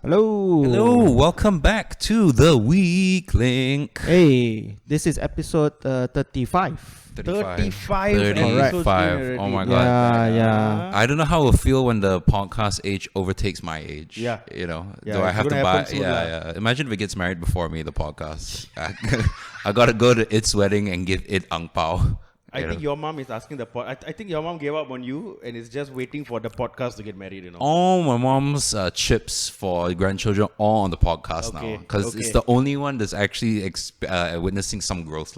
Hello. Hello, welcome back to The Weak Link. Hey, this is episode 35. 35 episodes. Oh my god. Yeah. I don't know how it will feel when the podcast age overtakes my age. Yeah. You know, Yeah, do I it's have to gonna buy? happen soon, Yeah. Imagine if it gets married before me, the podcast. I gotta go to its wedding and give it ang pao. I think your mom is asking I think your mom gave up on you and is just waiting for the podcast to get married, you know. All my mom's chips for grandchildren all on the podcast now because it's the only one that's actually witnessing some growth.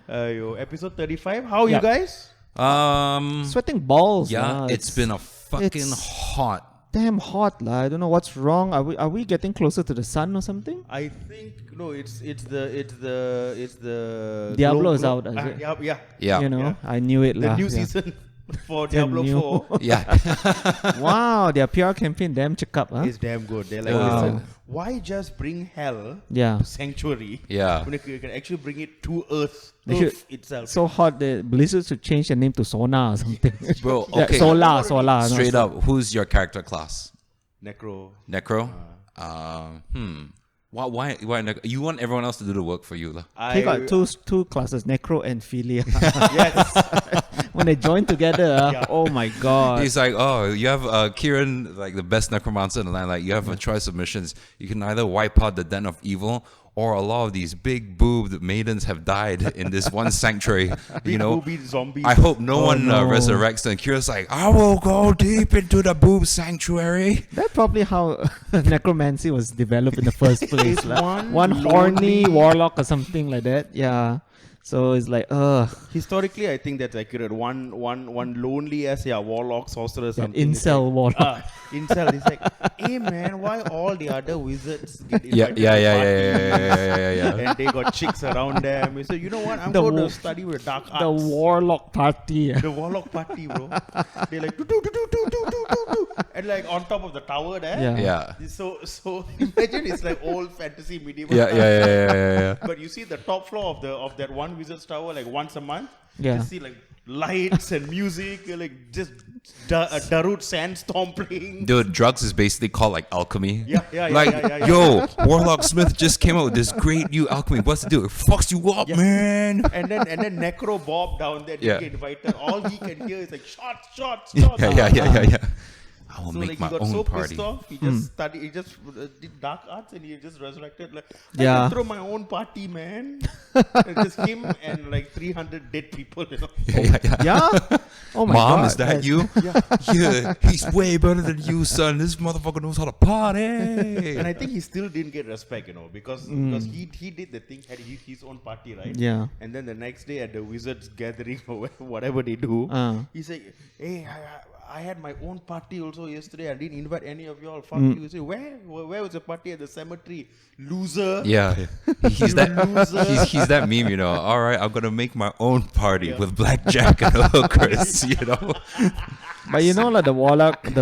Episode 35. How are you guys? Sweating balls. Yeah, it's been a fucking hot. Damn hot, lah. I don't know what's wrong. Are we getting closer to the sun or something? I think no, it's the Diablo is out, is it? Yeah. You know, I knew it, The lah. new season for Diablo 4 Yeah. Wow, their PR campaign damn check up, huh? is damn good. They're like, Wow. listen, why just bring hell Yeah. to Sanctuary? Yeah. When you can actually bring it to Earth They itself. So hot that Blizzard should change the name to Sona or something. Bro, Yeah, okay. Solar. Straight up, who's your character class? Necro. Necro? Why Necro? You want everyone else to do the work for you, lah. He got two classes, Necro and Philia. Yes. When they join together, Yeah. oh my god. He's like, oh, you have Keren, like the best necromancer in the land. Like, you have a choice of missions. You can either wipe out the den of evil, or a lot of these big boobed maidens have died in this one sanctuary. You know, Big booby zombies. I hope no one no. resurrects. And Kira's like, I will go deep into the boob sanctuary. That's probably how necromancy was developed in the first place. It's Like, one horny lonely- warlock or something like that. Yeah. So it's like, Historically, I think that's accurate. One lonely as warlock, sorcerer, something. incel warlock. Incel. It's like, hey man, why all the other wizards get Yeah. invited to parties? Yeah. And they got chicks around them. He said, you know what? I'm The going wo- to study with dark arts. The warlock party. The warlock party, bro. They're like, do. And like on top of the tower there. Yeah. Yeah. So imagine it's like old fantasy medieval. Yeah. But you see the top floor of that one wizard's tower like once a month. Yeah. You see like lights and music, like just Darut sandstorm playing. Dude, drugs is basically called like alchemy. Yeah. Yo, Warlock Smith just came out with this great new alchemy. What's it do? It fucks you up, man. And then Necro Bob down there didn't get invited. All he can hear is like shots. Yeah. I will So make like my he got own so party. pissed off, he just studied. He just did dark arts and he just resurrected. Like, I Yeah. can throw my own party, man. And just him and like 300 dead people. You know? Yeah? Oh my god. Mom, is that you? Yeah, he's way better than you, son. This motherfucker knows how to party. And I think he still didn't get respect, you know, because he did the thing, had his own party, right? Yeah. And then the next day at the Wizards gathering or whatever they do, he said, hey, I had my own party also yesterday. I didn't invite any of y'all. Fuck you. Say, where was the party? At the cemetery? Loser. Yeah, he's that Loser. he's that meme, you know. All right, I'm gonna make my own party with blackjack and hookers, you know. But you know, like the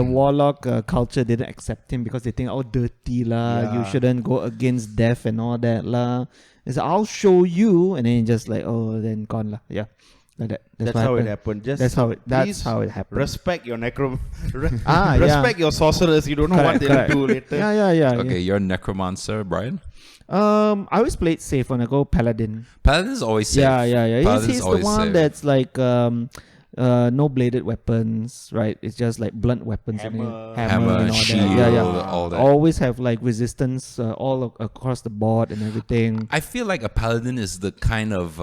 warlock culture didn't accept him because they think, oh, dirty lah. You Yeah. shouldn't go against death and all that lah. It's like, I'll show you, and then just like, oh, then gone lah. Yeah, like that. That's what how it happened. happened. That's Please how it happened. Respect your yeah. respect your sorcerers. You don't know what they'll do later. Yeah. Okay, you're a necromancer, Brian. I always played safe when I go paladin. Paladin is always safe. Yeah. Paladin's He's the always one safe. that's like no bladed weapons, right? It's just like blunt weapons. Hammer, and all shield, that. Yeah. all that. Always have like resistance all across the board and everything. I feel like a paladin is the kind of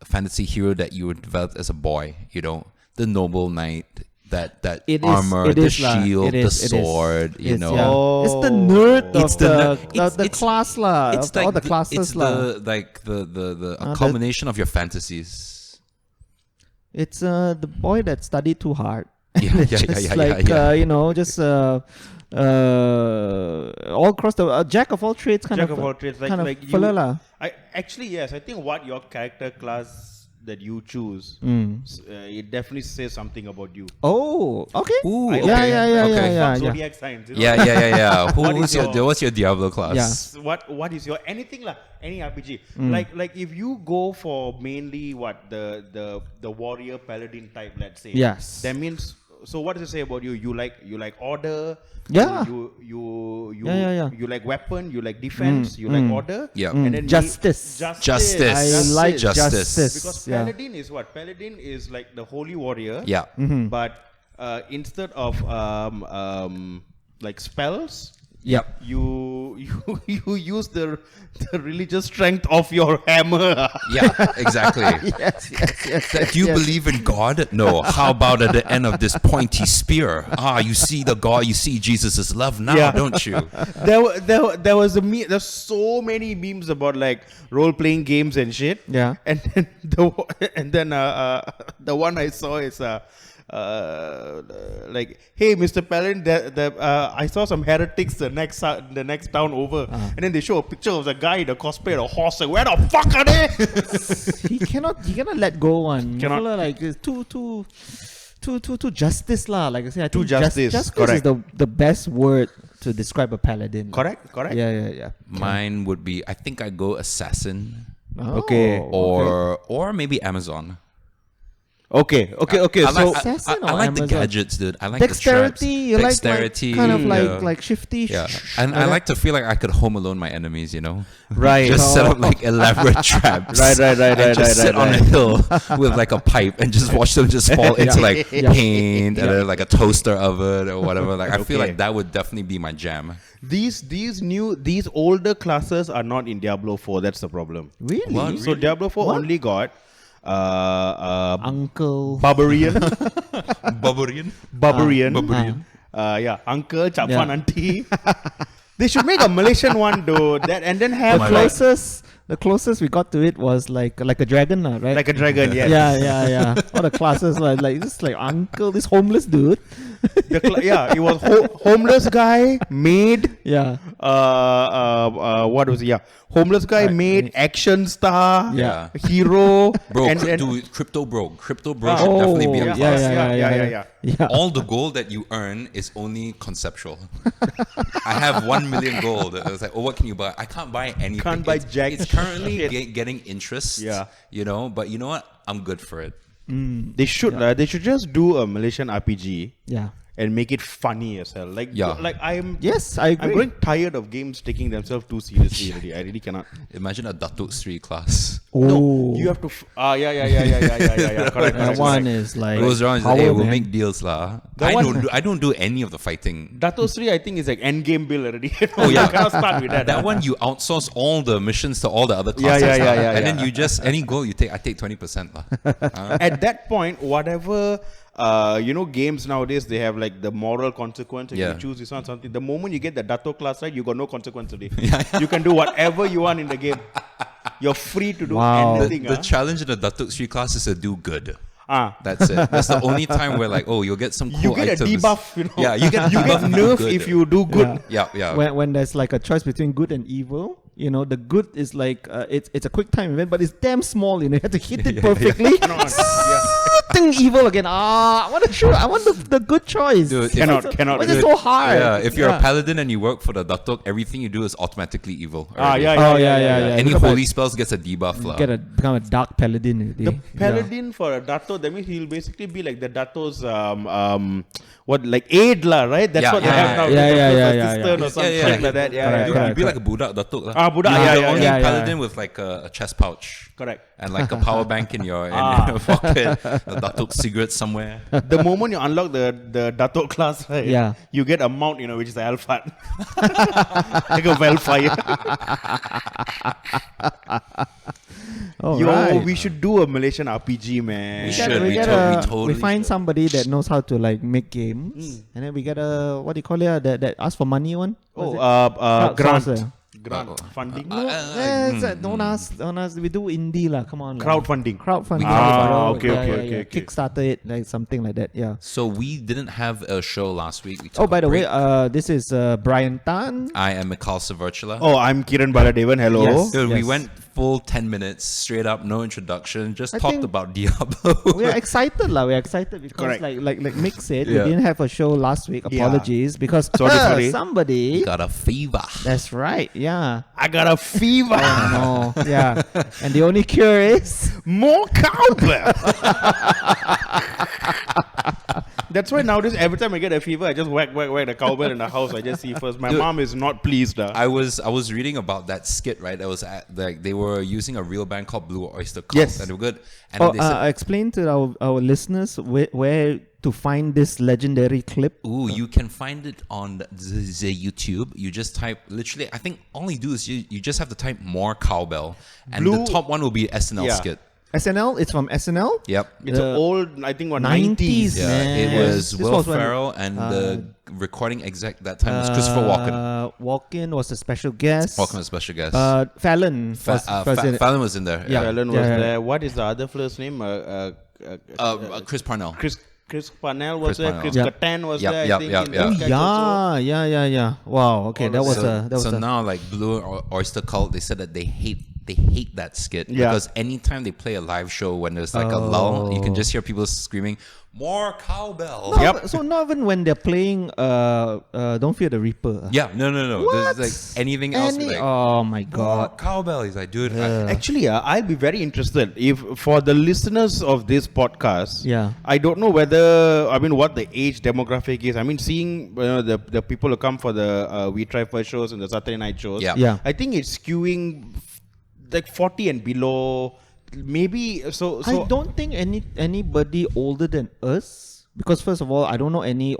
fantasy hero that you would develop as a boy. You know, the noble knight, that It is- armor, it the is lah. shield, It the is, it is. sword. You It's, know, yeah. It's the nerd It's of the the, ner- the class lah. it's Of like all the classes it's lah. the culmination of your fantasies. It's the boy that studied too hard. Yeah. You know, just all across the jack of all trades kind Jack of of all trades, kind of like you. fella lah. Yes. I think what your character class that you choose, it definitely says something about you. Oh, okay. Ooh, I- okay. Yeah. okay. Zodiac signs. You know? Yeah. What is What's your Diablo class? Yeah. What is your anything lah? Any RPG. Like if you go for mainly the warrior paladin type, let's say. Yes. That means So what does it say about you? You like order. Yeah. You like weapon. You like defense. You like order. Yeah. And then Justice. Justice. I like Justice. justice. Because Yeah. paladin is what? Paladin is like the holy warrior. Yeah. But instead of like spells, Yep. you use the religious strength of your hammer. Yeah, exactly. Yes. Do you believe in God? No. How about at the end of this pointy spear? You see the God, you see Jesus' love now, Yeah. don't you? There was there's so many memes about like role playing games and shit. Yeah. And then the one I saw is like, hey, Mr. Paladin, I saw some heretics the next town over, and then they show a picture of the guy in a cosplay of a horse. Like, where the fuck are they? he cannot let go one. Cannot. Like it's too justice lah. Like I say, I Too think justice, justice correct. is the best word to describe a paladin. Correct. Yeah. Mine would be, I think I go assassin Okay. or maybe Amazon. Okay. I So like, assassin I or like the Amazon? gadgets, dude. I like Dexterity. the You straps. Dexterity. like kind of yeah. like shifty. Yeah, and I like to feel like I could home alone my enemies, you know? Right. Just set up like elaborate traps. Right. And just sit on a hill with like a pipe and just watch them just fall into like paint and then like a toaster oven or whatever. Like I feel Okay. like that would definitely be my jam. These older classes are not in Diablo 4. That's the problem. Really? What? So Diablo 4 What? only got Uncle. Barbarian. Barbarian. Yeah, uncle, Chapan Yeah. auntie. They should make a Malaysian one though. That and then have The closest we got to it was like a dragon, right? like a dragon. Yes. Yeah. All the classes were like this, like uncle, this homeless dude. It was homeless guy, maid. Yeah. What was it? Yeah, homeless guy, maid, action star. Yeah. Hero. Bro, and dude, crypto bro should Oh, definitely be a yeah. class. Yeah. All the gold that you earn is only conceptual. I have 1 million gold. I was like, what can you buy? I can't buy anything. Can't buy jack It's currently shit. getting interest. Yeah. You know, but you know what? I'm good for it. They should just do a Malaysian RPG Yeah. and make it funny as hell. Like Yes, I agree. I'm growing tired of games taking themselves too seriously already. I really cannot. Imagine a Datuk Sri class. Oh. You have to. Yeah. Correct. That one is like Goes around and says, power, hey, we'll man. make deals lah. That one- I don't do any of the fighting. Dato Sri, I think, is like endgame bill already. Oh, yeah. You cannot start with that. That one you outsource all the missions to all the other classes. Yeah, lah. yeah, And then yeah. you just any goal you take, I take 20% lah. At that point, whatever games nowadays, they have like the moral consequence. If Yeah. you choose this one, something. The moment you get the Dato class, right, you got no consequence today. You can do whatever you want in the game. You're free to do Wow. anything. The challenge in the Datuk Sri class is to do good. Ah. That's it. That's the only time where like, oh, you'll get some cool You get items. a debuff, you know. Yeah, you get nerf good. if you do good. Yeah. Yeah. When there's like a choice between good and evil, the good is like it's a quick time event, but it's damn small. You have to hit it perfectly. Ting, evil again. I want the good choice. Dude, Cannot. Why is it so hard? Yeah, if you're a paladin and you work for the Datuk, everything you do is automatically evil. already. Yeah. Any Become holy spells gets a debuff lah. become a dark paladin. Already. The paladin for a Dato, that means he'll basically be like the Dato's aid lah, right? That's Yeah, what they yeah, have now. yeah. Assistant or something like that. Yeah. You'd be like a Buddha Datuk lah. Buddha. You're the Yeah. only yeah. paladin with like a chest pouch. Correct. And like a power bank in your pocket, a Datuk cigarette somewhere. The moment you unlock the Dato class, right? Yeah. You get a mount, which is the Alpha. Like a wildfire. Right. We should do a Malaysian RPG, man. We should. We totally find should. somebody that knows how to like make games, and then we get a what do you call it? That ask for money one. Grant. Crowdsourcing. Grant funding. Don't ask. We do indie lah. Come on. lah. Crowdfunding. Crowdfunding. Okay. Kickstarter it, like something like that. Yeah. So we didn't have a show last week. We took Oh, a by the way, break. this is Brian Tan. I am Mikhail Svrcula. Oh, I'm Keren, Bala, Devan. Hello. Yes. Dude, we Yes. went full 10 minutes, straight up, no introduction, just I talked think about Diablo. We're excited lah. We're excited because Correct. like Mick said, Yeah. we didn't have a show last week. Yeah. Apologies because Sorry. somebody. Got a fever. That's right. Yeah. I got a fever. No. Yeah. And the only cure is More cowbell. That's why nowadays every time I get a fever, I just whack the cowbell in the house. I just see first. My mom is not pleased. I was reading about that skit, right? That was like they were using a real band called Blue Oyster Cult. Yes. And they were good. And they said, explain to our listeners where to find this legendary clip. ooh, you can find it on the YouTube. You just type, literally, I think all you do is you just have to type more cowbell. And the top one will be SNL skit. SNL, it's from SNL? Yep. It's an old, I think, 90s. Yeah, Man. it was This Will was when, Ferrell, and the recording exec that time was Christopher Walken. Walken was a special guest. Walken was a special guest. Fallon Fallon was in there. Yeah. Fallon was there. What is the other fellow's name? Chris Parnell. Chris Parnell was there. Parnell. Chris Yep. Kattan was Yep, there. yep, I think. yep, in yep. that sketch also. Yeah. Wow. Okay, that was So now, like Blue Oyster Cult, they said that they hate that skit because anytime they play a live show when there's like a lull, you can just hear people screaming, "More cowbell!" No, so not even when they're playing Don't Fear the Reaper. Yeah, no. What? There's like anything else. Like, oh my "More god. cowbell!" He's like, dude. Actually, I'll be very interested if for the listeners of this podcast. Yeah. I don't know what the age demographic is. I mean, seeing the people who come for the We Try First shows and the Saturday night shows. Yeah. I think it's skewing like 40 and below. Maybe so. I don't think anybody older than us, because first of all, I don't know any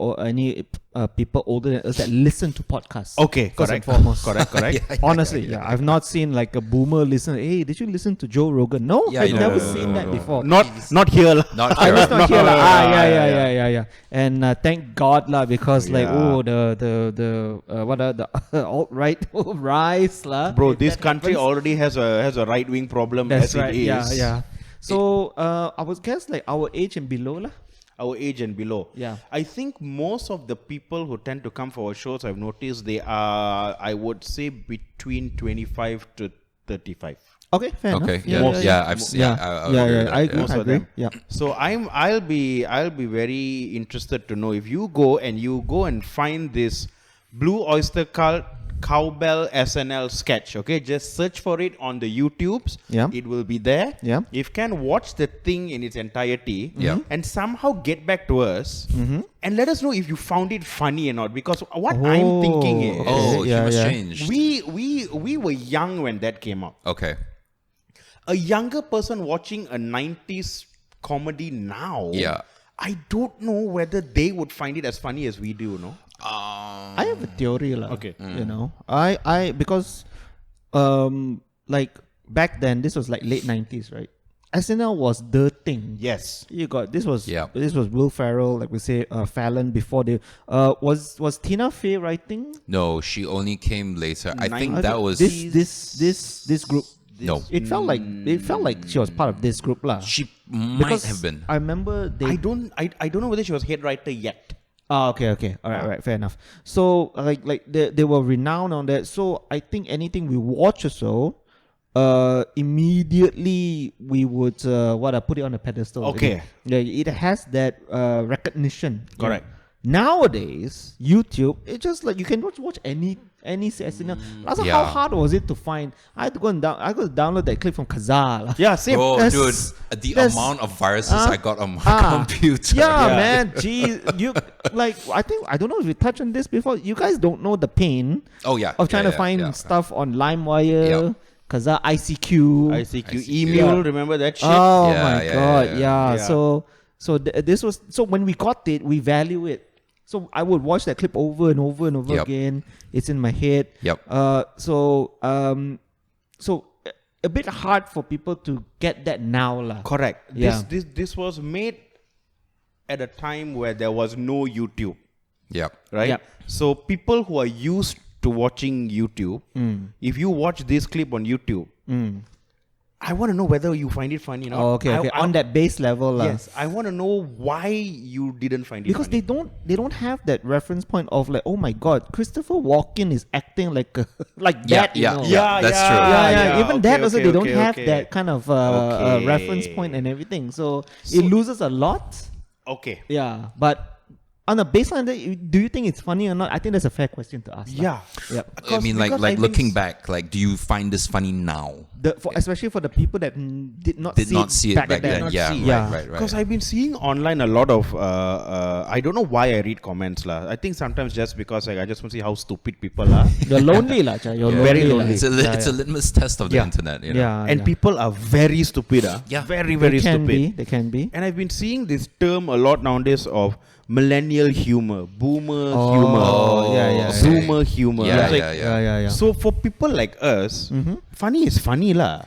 people older than us that listen to podcasts. Okay, first correct. and foremost. Correct. Honestly, I've not seen like a boomer listen. Hey, did you listen to Joe Rogan? No, Yeah, I've no, never no, seen that before. Not here. Not I here. was not here. Yeah. Yeah. And thank God lah, because the alt-right rise lah. Bro, this That country happens. already has a right wing problem. That's as right. It is. Yeah. So I would guess like our age and below lah. Our age and below. Yeah. I think most of the people who tend to come for our shows, I've noticed they are, I would say, between 25 to 35. Okay, fair enough. Okay, Yeah. I've seen. I agree. Most I of agree. them. Yeah. So I'll be very interested to know if you go and find this Blue Oyster Cult Cowbell SNL sketch. Okay, just search for it on the YouTubes. Yeah. It will be there. Yeah. If you can watch the thing in its entirety. Yeah. And somehow get back to us and let us know if you found it funny or not. Because what Oh. I'm thinking is Oh, Yeah, he must yeah. change. we were young when that came out. Okay. A younger person watching a 90s comedy now, Yeah. I don't know whether they would find it as funny as we do, no? I have a theory lah. Okay. You know, because like back then, this was like late 90s, right? SNL was the thing. Yes. You got this was Yeah. Will Ferrell, like we say, Fallon before they was Tina Fey writing? No, she only came later. I think Nine- that was this group. no. It felt like she was part of this group lah. She might have been. I remember they. I don't know whether she was head writer yet. Okay. All right, fair enough. So like they were renowned on that. So I think anything we watch or so, immediately we would put it on a pedestal. Okay. It has that recognition. Correct. Nowadays, YouTube, it's just like you can watch any SNL. Also, Yeah. how hard was it to find? I had to go download that clip from Kazaa. Yeah, same. Bro, That's- dude, the that's- amount of viruses I got on my computer. Yeah, man. Gee, you like I don't know if we touched on this before. You guys don't know the pain Oh yeah. of trying Yeah, to find yeah. Yep. stuff on LimeWire, Kazaa, ICQ. ICQ email, remember that shit? Oh Yeah, my yeah, god, yeah. yeah. So this was when we got it, we value it. So I would watch that clip over and over and over Yep. again. It's in my head. Yep. So a bit hard for people to get that now, lah. Correct. Yeah. This was made at a time where there was no YouTube, Yep. right? Yep. So people who are used to watching YouTube, if you watch this clip on YouTube, I want to know whether you find it funny or not. Oh, okay. On that base level, lah. Yes, I want to know why you didn't find it Because funny. they don't have that reference point of like, oh my god, Christopher Walken is acting like like Yeah, that, you yeah, know. yeah. That's true. Yeah. Even Okay, that also, okay, they don't okay, have okay. that kind of Okay. reference point and everything. So it loses a lot. Okay. Yeah, but on a baseline, do you think it's funny or not? I think that's a fair question to ask. Yeah. Yeah. I mean, like looking back, like, do you find this funny now? Especially for the people that did not see it back then. Yeah, right. Because I've been seeing online a lot of I don't know why I read comments lah. I think sometimes just because I just want to see how stupid people are. You're lonely lah, Cha. You're Very lonely. lonely. It's a litmus test of the internet, you know. And people are very stupid. Yeah. Very, very stupid. They can be. And I've been seeing this term a lot nowadays of millennial humor, boomer humor, zoomer humor. Yeah. So for people like us, funny is funny lah,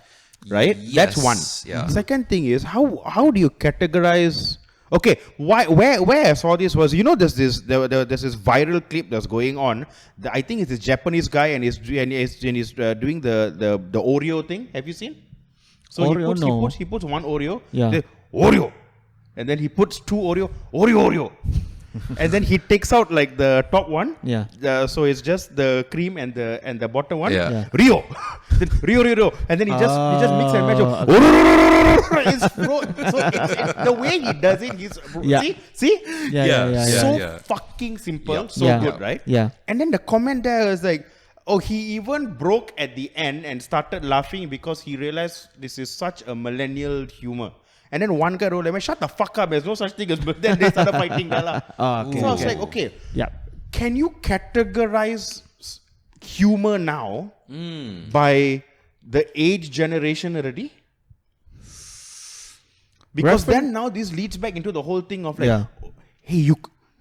right? Yes, That's one. yeah. Second thing is how do you categorize? Okay, where I saw this was, there's this viral clip that's going on. I think it's this Japanese guy and he's doing the Oreo thing. Have you seen? So Oreo, he puts one Oreo. Yeah. Oreo. And then he puts two Oreo. And then he takes out like the top one. Yeah. So it's just the cream and the bottom one. Yeah. Rio. Then Rio. And then he just mix and match. So the way he does it, see? Yeah. So fucking simple. Yeah. So good, right? Yeah. And then the comment there was like, oh, he even broke at the end and started laughing because he realized this is such a millennial humor. And then one guy wrote, shut the fuck up, there's no such thing as... Then they started fighting. Okay, so I was like, okay, yeah. Can you categorize humor now by the age generation already? Because then now this leads back into the whole thing of like, hey,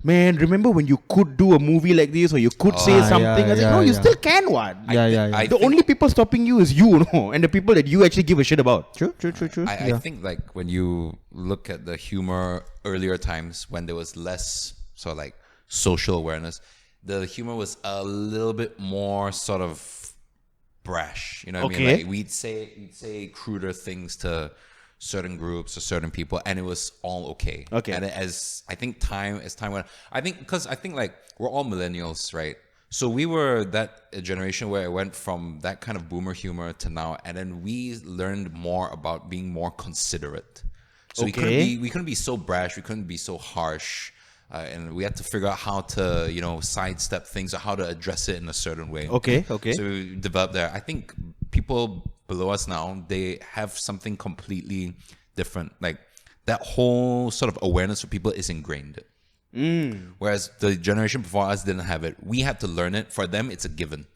man, remember when you could do a movie like this or you could say something? I was like, no, you still can what? The only people stopping you is you, and the people that you actually give a shit about. True. I think like when you look at the humor earlier times when there was less sort of like social awareness, the humor was a little bit more sort of brash. You know what I mean? Like we'd say cruder things to certain groups or certain people, and it was all okay. And as time went, I think like we're all millennials, right? So we were that generation where it went from that kind of boomer humor to now, and then we learned more about being more considerate. So we couldn't be so brash, we couldn't be so harsh, and we had to figure out how to sidestep things or how to address it in a certain way. Okay. So we developed that. I think people below us now, they have something completely different. Like that whole sort of awareness for people is ingrained. Whereas the generation before us didn't have it. We had to learn it. For them, it's a given.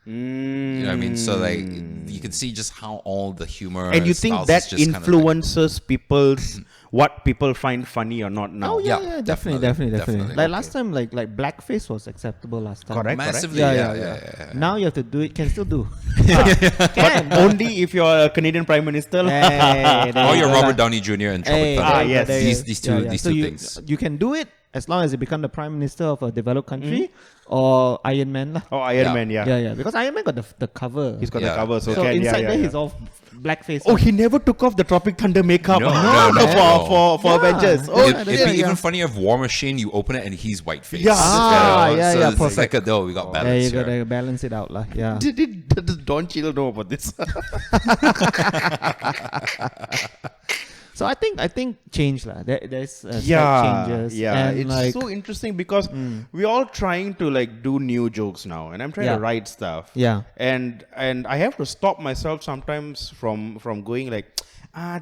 You know what I mean? So like you can see just how all the humor and you think that influences people's what people find funny or not now. Oh yeah, definitely. Like last time, like blackface was acceptable last time. Correct. Massively, yeah. Now you have to do it. Can still do. But only if you're a Canadian Prime Minister. Or you're Robert Downey Jr. and Tropic Thunder. Yes. These two things. You can do it as long as you become the Prime Minister of a developed country or Iron Man lah. Oh, Iron Man, Yeah. Because Iron Man got the cover. He's got the cover, so inside there he's all blackface. Oh, he never took off the Tropic Thunder makeup for Avengers. Oh, it'd be even funnier if War Machine, you open it and he's whiteface. Yeah. So it's like we got balance. You gotta balance it out lah. Yeah. Does Don Cheadle know about this? So I think change lah. There's slight changes. Yeah. And it's so interesting because we're all trying to like do new jokes now, and I'm trying to write stuff. Yeah. And I have to stop myself sometimes from going like,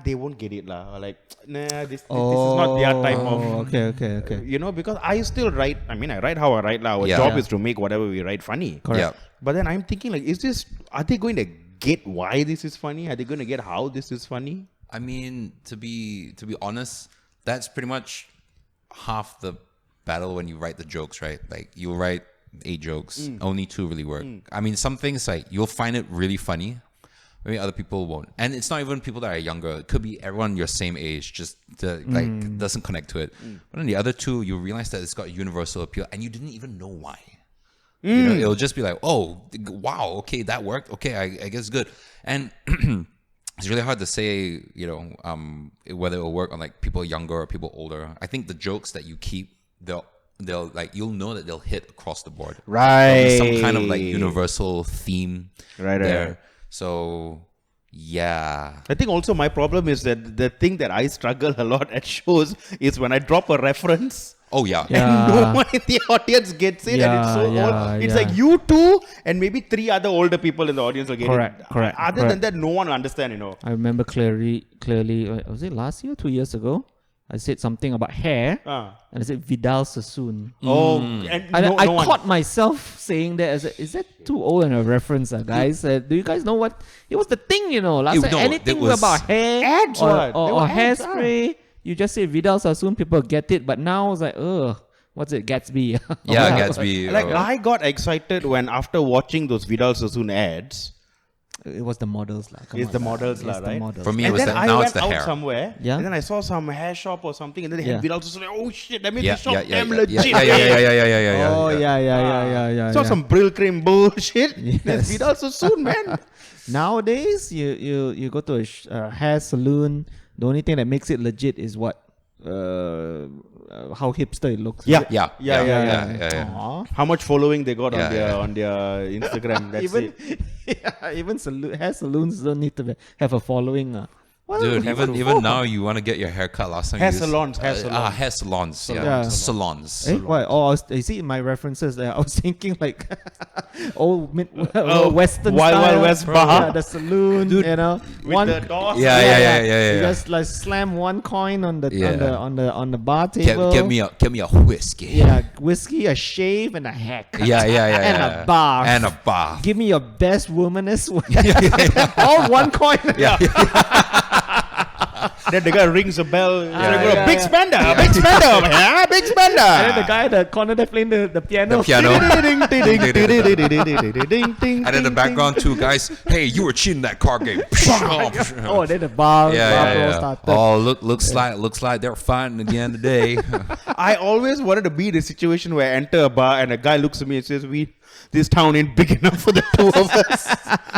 they won't get it lah, or like, nah, this is not their type of. Okay. Because I still write. I mean, I write how I write lah. Our job is to make whatever we write funny. Correct. Yeah. But then I'm thinking like, are they going to get why this is funny? Are they going to get how this is funny? I mean, to be honest, that's pretty much half the battle when you write the jokes, right? Like you write 8 jokes, only 2 really work. I mean, some things like you'll find it really funny, maybe other people won't. And it's not even people that are younger. It could be everyone your same age, just like doesn't connect to it. But then the other 2, you realize that it's got universal appeal, and you didn't even know why. It'll just be like, oh, wow, okay, that worked. Okay, I guess good. And it's really hard to say, whether it'll work on like people younger or people older. I think the jokes that you keep, they'll like, you'll know that they'll hit across the board. Right. Some kind of like universal theme there. Right. So yeah. I think also my problem is that the thing that I struggle a lot at shows is when I drop a reference. Oh yeah. Yeah. And no one in the audience gets it, and it's so Yeah, old. It's yeah. like you two and maybe 3 other older people in the audience will get Correct, it. correct, Other correct. than that, no one will understand, I remember clearly, was it last year, 2 years ago? I said something about hair, Ah. and I said Vidal Sassoon. Oh, and And no one. caught myself saying that. I said, is that too old in a reference, guys? Do you guys know what? It was the thing, Last time, No, anything that was about hair ads, what? They or were ads, hairspray, you just say Vidal Sassoon, people get it. But now it's like, what's it, Gatsby? Yeah, Gatsby. Like I got excited when after watching those Vidal Sassoon ads. It was the models, lah. Come It's on, the lah. models, It's lah, the right? models. For me, it And was then the, I now went it's the out hair. somewhere, Yeah. and then I saw some hair shop or something, and then they Yeah. had Vidal Sassoon. Oh shit! That means Yeah, the shop yeah, yeah, damn yeah, legit. yeah, yeah. Oh yeah. Saw some Brill cream bullshit. Yes. There's Vidal Sassoon, man. Nowadays, you go to a hair salon. The only thing that makes it legit is what, how hipster it looks. Yeah. Yeah. Aw. How much following they got Yeah, on their Instagram? That's Even it. even hair salons don't need to have a following. What Dude, what even for? now you want to get your hair cut. Last time Hair you used- salons, hair salons. hair salons. Yeah, Yeah. salons. Eh, what? Oh, you see my references there. I was thinking like old Western Wild style. Wild West bar. Yeah, the saloon, Dude, With With the doors. Yeah. You just like slam one coin on the Yeah. on the bar table. Get me a whiskey. Yeah, whiskey, a shave, and a haircut. Yeah. And a bath. And a bath. Give me your best womanist. All one coin. Yeah. Then the guy rings a bell. yeah, Big yeah. spender, big spender, yeah, big spender. And then the guy at the corner there playing the piano. The piano. And And in the background, two guys. Hey, you were cheating that card game. Oh, then the bar yeah. started. Oh, looks like they're fighting again today. I always wanted to be in a situation where I enter a bar and a guy looks at me and says, this town ain't big enough for the two of us.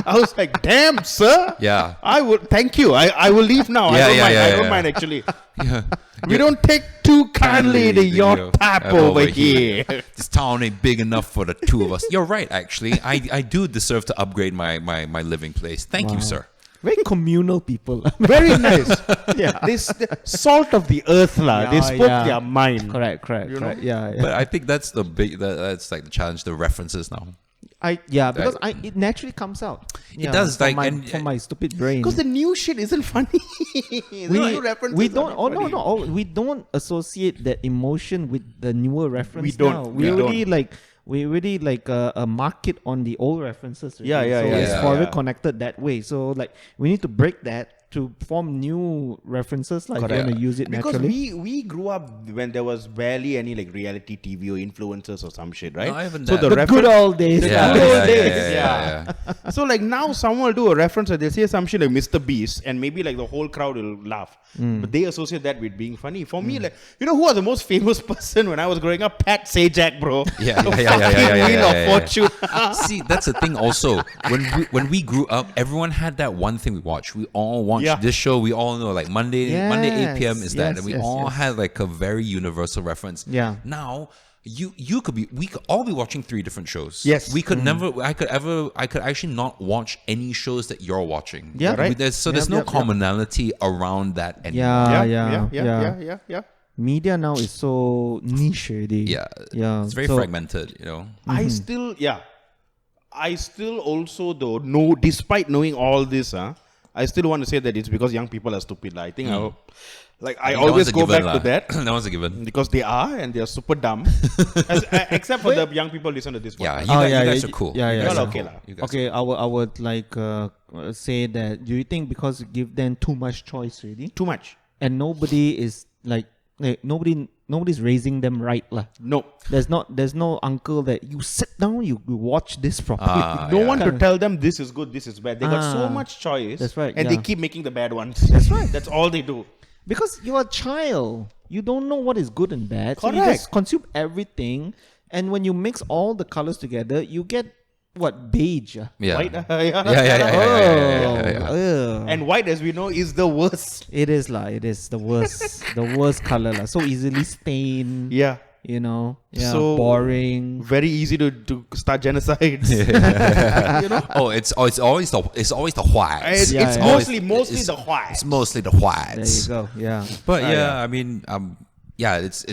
I was like, damn, sir. Yeah. I would, thank you. I will leave now. Yeah, I don't yeah. mind actually. Yeah. We don't take too kindly to your tap over here. This town ain't big enough for the two of us. You're right, actually. I do deserve to upgrade my living place. Thank you, sir. Very communal people. Very nice. Yeah. This salt of the earth, lah. They Yeah, spoke yeah. their mind. Correct. You correct. know? Yeah. But I think that's that's like the challenge, the references now. Because it naturally comes out. Yeah, does, from like, from my stupid brain. Because the new shit isn't funny. The new references we are don't. not Oh funny. no. We don't associate that emotion with the newer reference. We don't. Now. We don't. We already like a market on the old references. Yeah, already. yeah, So yeah, it's yeah, forever yeah. connected that way. So like we need to break that to form new references. Like Correct. you're gonna use it Because naturally. we grew up when there was barely any like reality TV or influencers or some shit, right? Not even so that. the The good old days. Yeah, good old yeah, days, yeah. So like now someone will do a reference or they'll say some shit like Mr. Beast and maybe like the whole crowd will laugh. But they associate that with being funny. For me, like, you know who was the most famous person when I was growing up? Pat Sajak, bro. Yeah. Wheel of Fortune. See, that's the thing also. When we grew up, everyone had that one thing we watched. We all watched this show. We all know like Monday 8 p.m. is that. And we all had like a very universal reference. Yeah. Now we could all be watching 3 different shows. Yes. We could never I could actually not watch any shows that you're watching. Yeah. Right. There's Yep, no yep. commonality around that anymore. Yeah. Media now is so niche already. Yeah. Yeah. It's very So- fragmented, you know. I still also though know, despite knowing all this, I still want to say that it's because young people are stupid. I think I always go back to that. That was a given. Because they are and they are super dumb. Except for the young people listen to this Yeah, podcast. you guys are cool. Yeah, You yeah. guys You're are okay cool. lah. You guys Okay, I would like say that. Do you think because you give them too much choice already, Too much. and nobody is like nobody's raising them right lah. No. There's no uncle that you sit down, you watch this properly. No yeah. one to tell them this is good, this is bad. They got so Ah, much choice. that's right, And yeah. they keep making the bad ones. That's right. That's all they do. Because you're a child, you don't know what is good and bad. So you Correct. just consume everything, and when you mix all the colors together, you get what, beige. Yeah. White, Oh. And white, as we know, is the worst. It is lah. It is the worst, the worst color lah. So easily stained. Yeah. You know. Yeah. So boring. Very easy to start genocides. You know? It's always the white. It's, Yeah, it's yeah. mostly it's- the white. It's mostly the whites. There you go. Yeah. But Ah, yeah, yeah. I mean, it's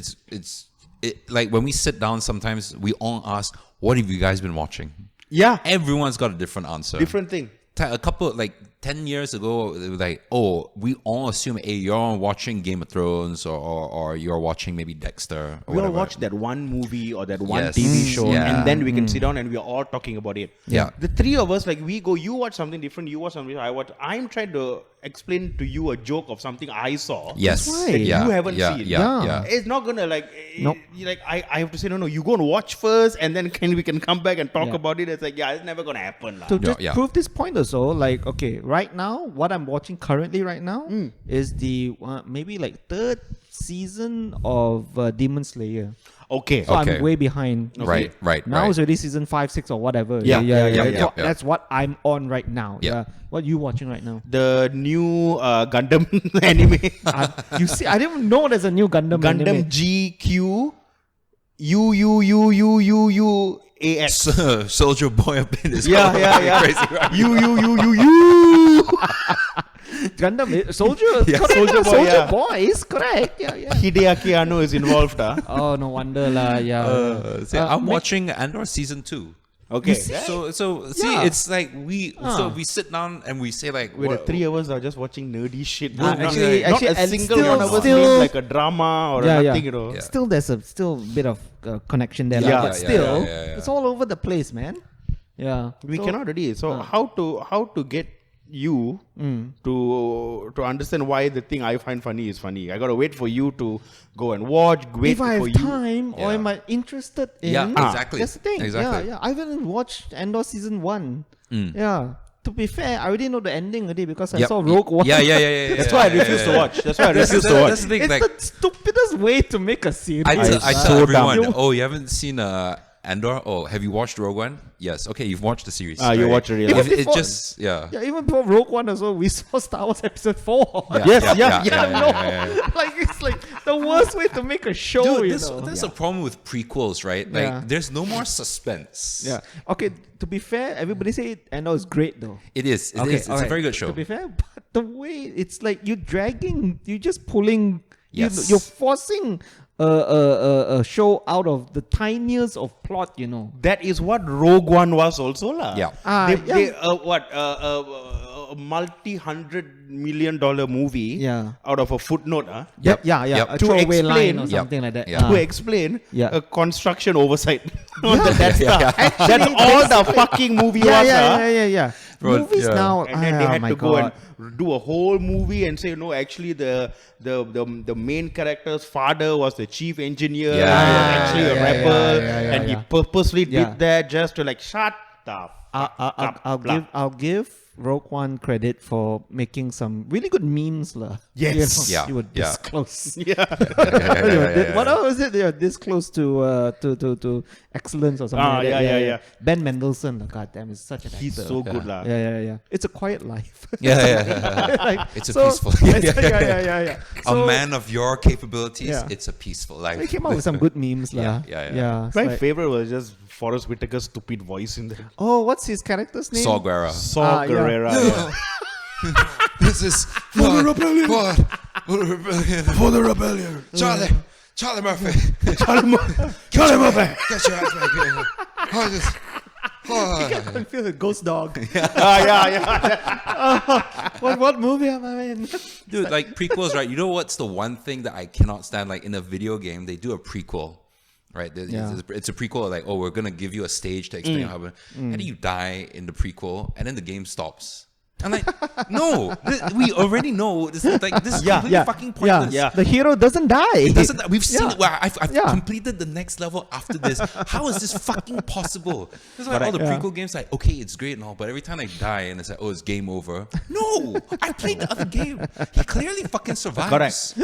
like when we sit down, sometimes we all ask, "What have you guys been watching?" Yeah. Everyone's got a different answer. Different thing. A couple, like 10 years ago, they were like, oh, we all assume, hey, you're watching Game of Thrones or you're watching maybe Dexter or We all whatever. watch that one movie or that one Yes. TV show, Yeah. and then we can sit down and we're all talking about it. Yeah. The three of us, like, we go, you watch something different, you watch something, I watch. I'm trying to explain to you a joke of something I saw. Yes. That's right. Yeah. You haven't yeah. seen. Yeah. Yeah. Yeah. It's not gonna like, Nope. like I have to say, no, you go and watch first, and then we can come back and talk Yeah. about it. It's like, yeah, it's never gonna happen. lah. To just yeah. prove this point also, like, okay, right now, what I'm watching currently right now is the maybe like third season of Demon Slayer. Okay. So Okay. I'm way behind. Right. Now it's already season 5, 6 or whatever. Yeah. So yeah. That's what I'm on right now. Yeah. What are you watching right now? The new Gundam anime. You see, I didn't know there's a new Gundam Gundam anime. GQ UUUUUUAX. Soldier Boy up in his Yeah. crazy, right? UUUUU. Gundam Soldier, Yeah. correct, Soldier Boy, Soldier yeah. Boy is correct. Yeah. Hideaki Anno is involved. Oh, no wonder lah. Yeah. I'm watching Andor season 2. Okay. So see, Yeah. it's like we sit down and we say like, Wait, the what- three of us are just watching nerdy shit. Ah, actually, not a and single still- one of us still- means like a drama or nothing, you know. Yeah. Still, there's a bit of connection there, Yeah, lah, but yeah, still, yeah. it's all over the place, man. Yeah. We So- cannot really. So how to get you to understand why the thing I find funny is funny? I gotta wait for you to go and watch. Wait if I for have you. time or Yeah. am I interested in? Yeah, exactly. That's the thing. Exactly. Yeah. I haven't watched Andor season 1. Yeah. To be fair, I already know the ending already because I Yep. saw Rogue One. Yeah. That's why I refuse to watch. That's why I refuse to That's watch. the thing. It's Like, the stupidest way to make a series. I tell so everyone, dumb. oh, you haven't seen Andor? Oh, have you watched Rogue One? Yes. Okay, you've watched the series. You watch it, yeah. If it Before- just, yeah. Yeah, even before Rogue One as well, we saw Star Wars Episode 4. Yes, yeah. Like, it's like the worst way to make a show, Dude, you know. there's a problem with prequels, right? Like, Yeah. there's no more suspense. Yeah. Okay, to be fair, everybody say Andor is great though. It is. It Okay, is. It's a alright. very good show. To be fair, but the way it's like you're just pulling, Yes. you're forcing a show out of the tiniest of plot, you know. That is what Rogue One was also, lah. Yeah. They a multi-$100 million movie Yeah. out of a footnote, Yep. Yeah. Yep. A To throwaway explain- line or Yep. something like that. Yeah. to explain Yeah. a construction oversight on the Death Star. That's Actually, all the fucking movie was. Yeah. Bro, Movies yeah. now, And then they oh had my to go God. and do a whole movie and say, no, actually the main character's father was the chief engineer, Yeah, he was yeah, actually a yeah, rebel, yeah, and he yeah. purposely Yeah. did that just to like shut the fuck up. I'll give Rogue One credit for making some really good memes, lah. Yes. You know, Yeah, you were yeah. this close. Yeah. What was it? They were this close to excellence or something. like that. yeah. Ben Mendelsohn, God damn, is such an He's actor. so good, lah. Yeah. It's a quiet life. Yeah. Like, It's a so- peaceful. Yeah. A So, man of your capabilities, Yeah. it's a peaceful They life. came out with some good memes, lah. Yeah. It's My like- favorite was just Forrest Whitaker's stupid voice in there. oh, what's his character's name? Saw Guerra. Saw yeah. Gerrera. This is for the rebellion. For the rebellion. Charlie Murphy. Charlie Murphy. Get your ass back here. I feel a ghost dog. Yeah. what movie am I in? Dude, like prequels, right? You know what's the one thing that I cannot stand? Like in a video game, they do a prequel, right? It's a prequel, like, oh, we're going to give you a stage to explain how happened. And then you die in the prequel, and then the game stops. I'm like, no, we already know. This is completely fucking pointless. Yeah. The hero doesn't die. We've seen it. Well, I've Yeah. completed the next level after this. How is this fucking possible? That's why all the Yeah. prequel games, like, okay, it's great and all, but every time I die and it's like, oh, it's game over. No, I played the other game. He clearly fucking survives.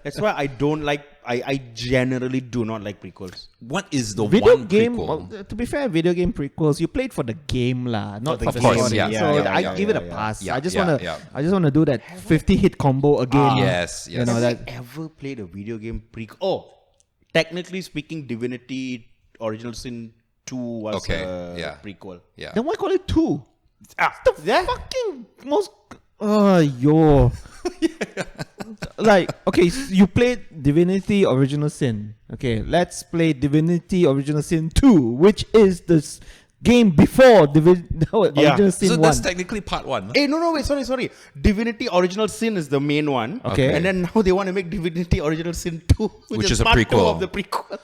That's why I don't like. I generally do not like prequels. What is the Video one game. prequel? Well, to be fair, video game prequels you played for the game lah, not the for game. the Of course, story. yeah, So yeah, I yeah, give it a yeah. pass. Yeah, I just yeah, wanna, yeah. I just wanna do that 50 hit combo again. Yes. You know that. Have I ever played a video game prequel? Oh, technically speaking, Divinity Original Sin 2 was Okay, a yeah. prequel. Yeah. Then why call it 2? The Fucking most. Yo. Like, okay, so you played Divinity Original Sin, Okay, let's play Divinity Original Sin 2, which is this game before Original Sin So 1. that's technically part 1. Hey, no, wait, sorry. Divinity Original Sin is the main one. Okay. And then now they want to make Divinity Original Sin 2, which is is a part 2 prequel. of the prequel.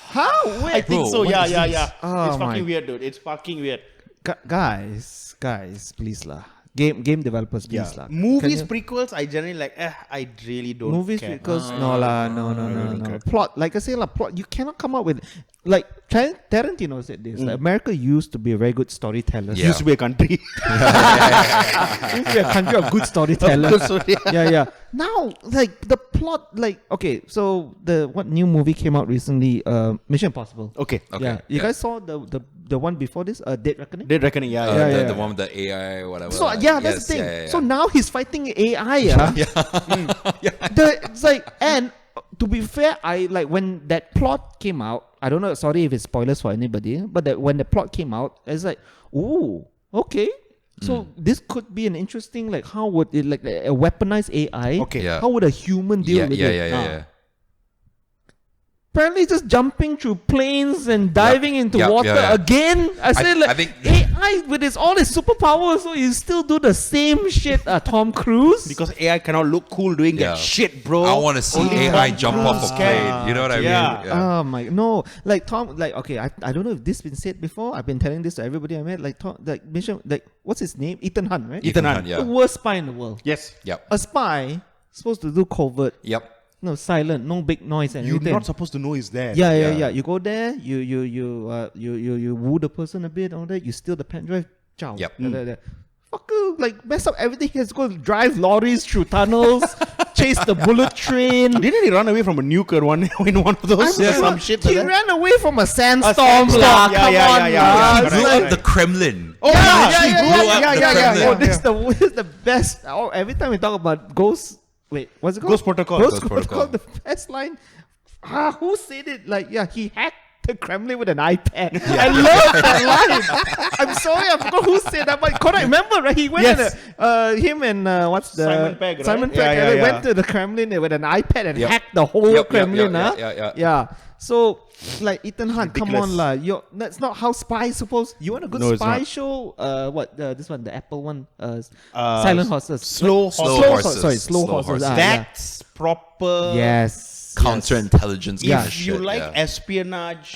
How? Wait, I think Bro, so, what yeah. is this? Oh It's my- fucking weird, dude. It's fucking weird. guys, please lah. Game developers, please lah. Movies, Can you- prequels, I generally like, I really don't movies care. because no. don't care. Plot, like I say lah, plot. You cannot come up with like Tarantino said this. Like, America used to be a very good storyteller. Yeah. Used to be a country. Used to be a country of good storytellers. So, yeah. yeah. Now, like the plot, like okay, so what new movie came out recently? Mission Impossible. Okay. Yeah, you guys saw the one before this, Dead Reckoning. Dead Reckoning, yeah. The one with the AI, whatever. So like, yeah, that's yes, the thing. yeah. So now he's fighting AI. It's like, and to be fair, I like when that plot came out. I don't know. Sorry if it's spoilers for anybody, but when the plot came out, it's like, ooh, okay. So this could be an interesting, like, how would it, like, a weaponized AI? Okay. Yeah. How would a human deal with it? Yeah. Apparently, just jumping through planes and diving into water yeah. again. I said, I like, think- AI with all its superpowers, so you still do the same shit, Tom Cruise. Because AI cannot look cool doing Yeah. that shit, bro. I want to see Only AI Tom jump Cruise off a can. plane. You know what I Yeah. mean? Yeah. Oh my no! Like Tom, like okay, I don't know if this been said before. I've been telling this to everybody I met. Like Tom, like Mission, like what's his name? Ethan Hunt, right? Ethan Hunt, yeah. The worst spy in the world. Yes. Yep. A spy supposed to do covert, Yep. no silent, no big noise and You're everything. not supposed to know he's there. Yeah. You go there, you woo the person a bit, all that. You steal the pen drive, ciao. Yep. Fucker, like mess up everything. He has to go drive lorries through tunnels, chase the bullet train. Didn't he run away from a nuker in one of those? Some shit like He that? ran away from a sandstorm. sandstorm. lah. Yeah, Come yeah, on, yeah, yeah, lah. yeah. It's Blew like- up the Kremlin. Oh, Oh, this is the best. Oh, every time we talk about Ghost, wait, what's it called? Ghost Protocol. Ghost Ghost Protocol. Protocol. The best line. Who said it? Like, yeah, he hacked the Kremlin with an iPad. I love that line. I'm sorry, I forgot who said that, but Kodak, remember, right? He went Yes. and him and what's the Simon Pegg, right? Simon Pegg, Yeah, they yeah, went yeah. to the Kremlin with an iPad and Yep. hacked the whole Yep, Kremlin. yeah. So, like Ethan Hunt, come Ridiculous. on, lah. That's not how spies supposed. You want a good No, it's spy not. show? This one, the Apple one, Silent Horses. Slow Horses. Sorry, Slow slow horses. horses. That's proper. Yes. Counterintelligence Yeah. kind of If shit. you like yeah. espionage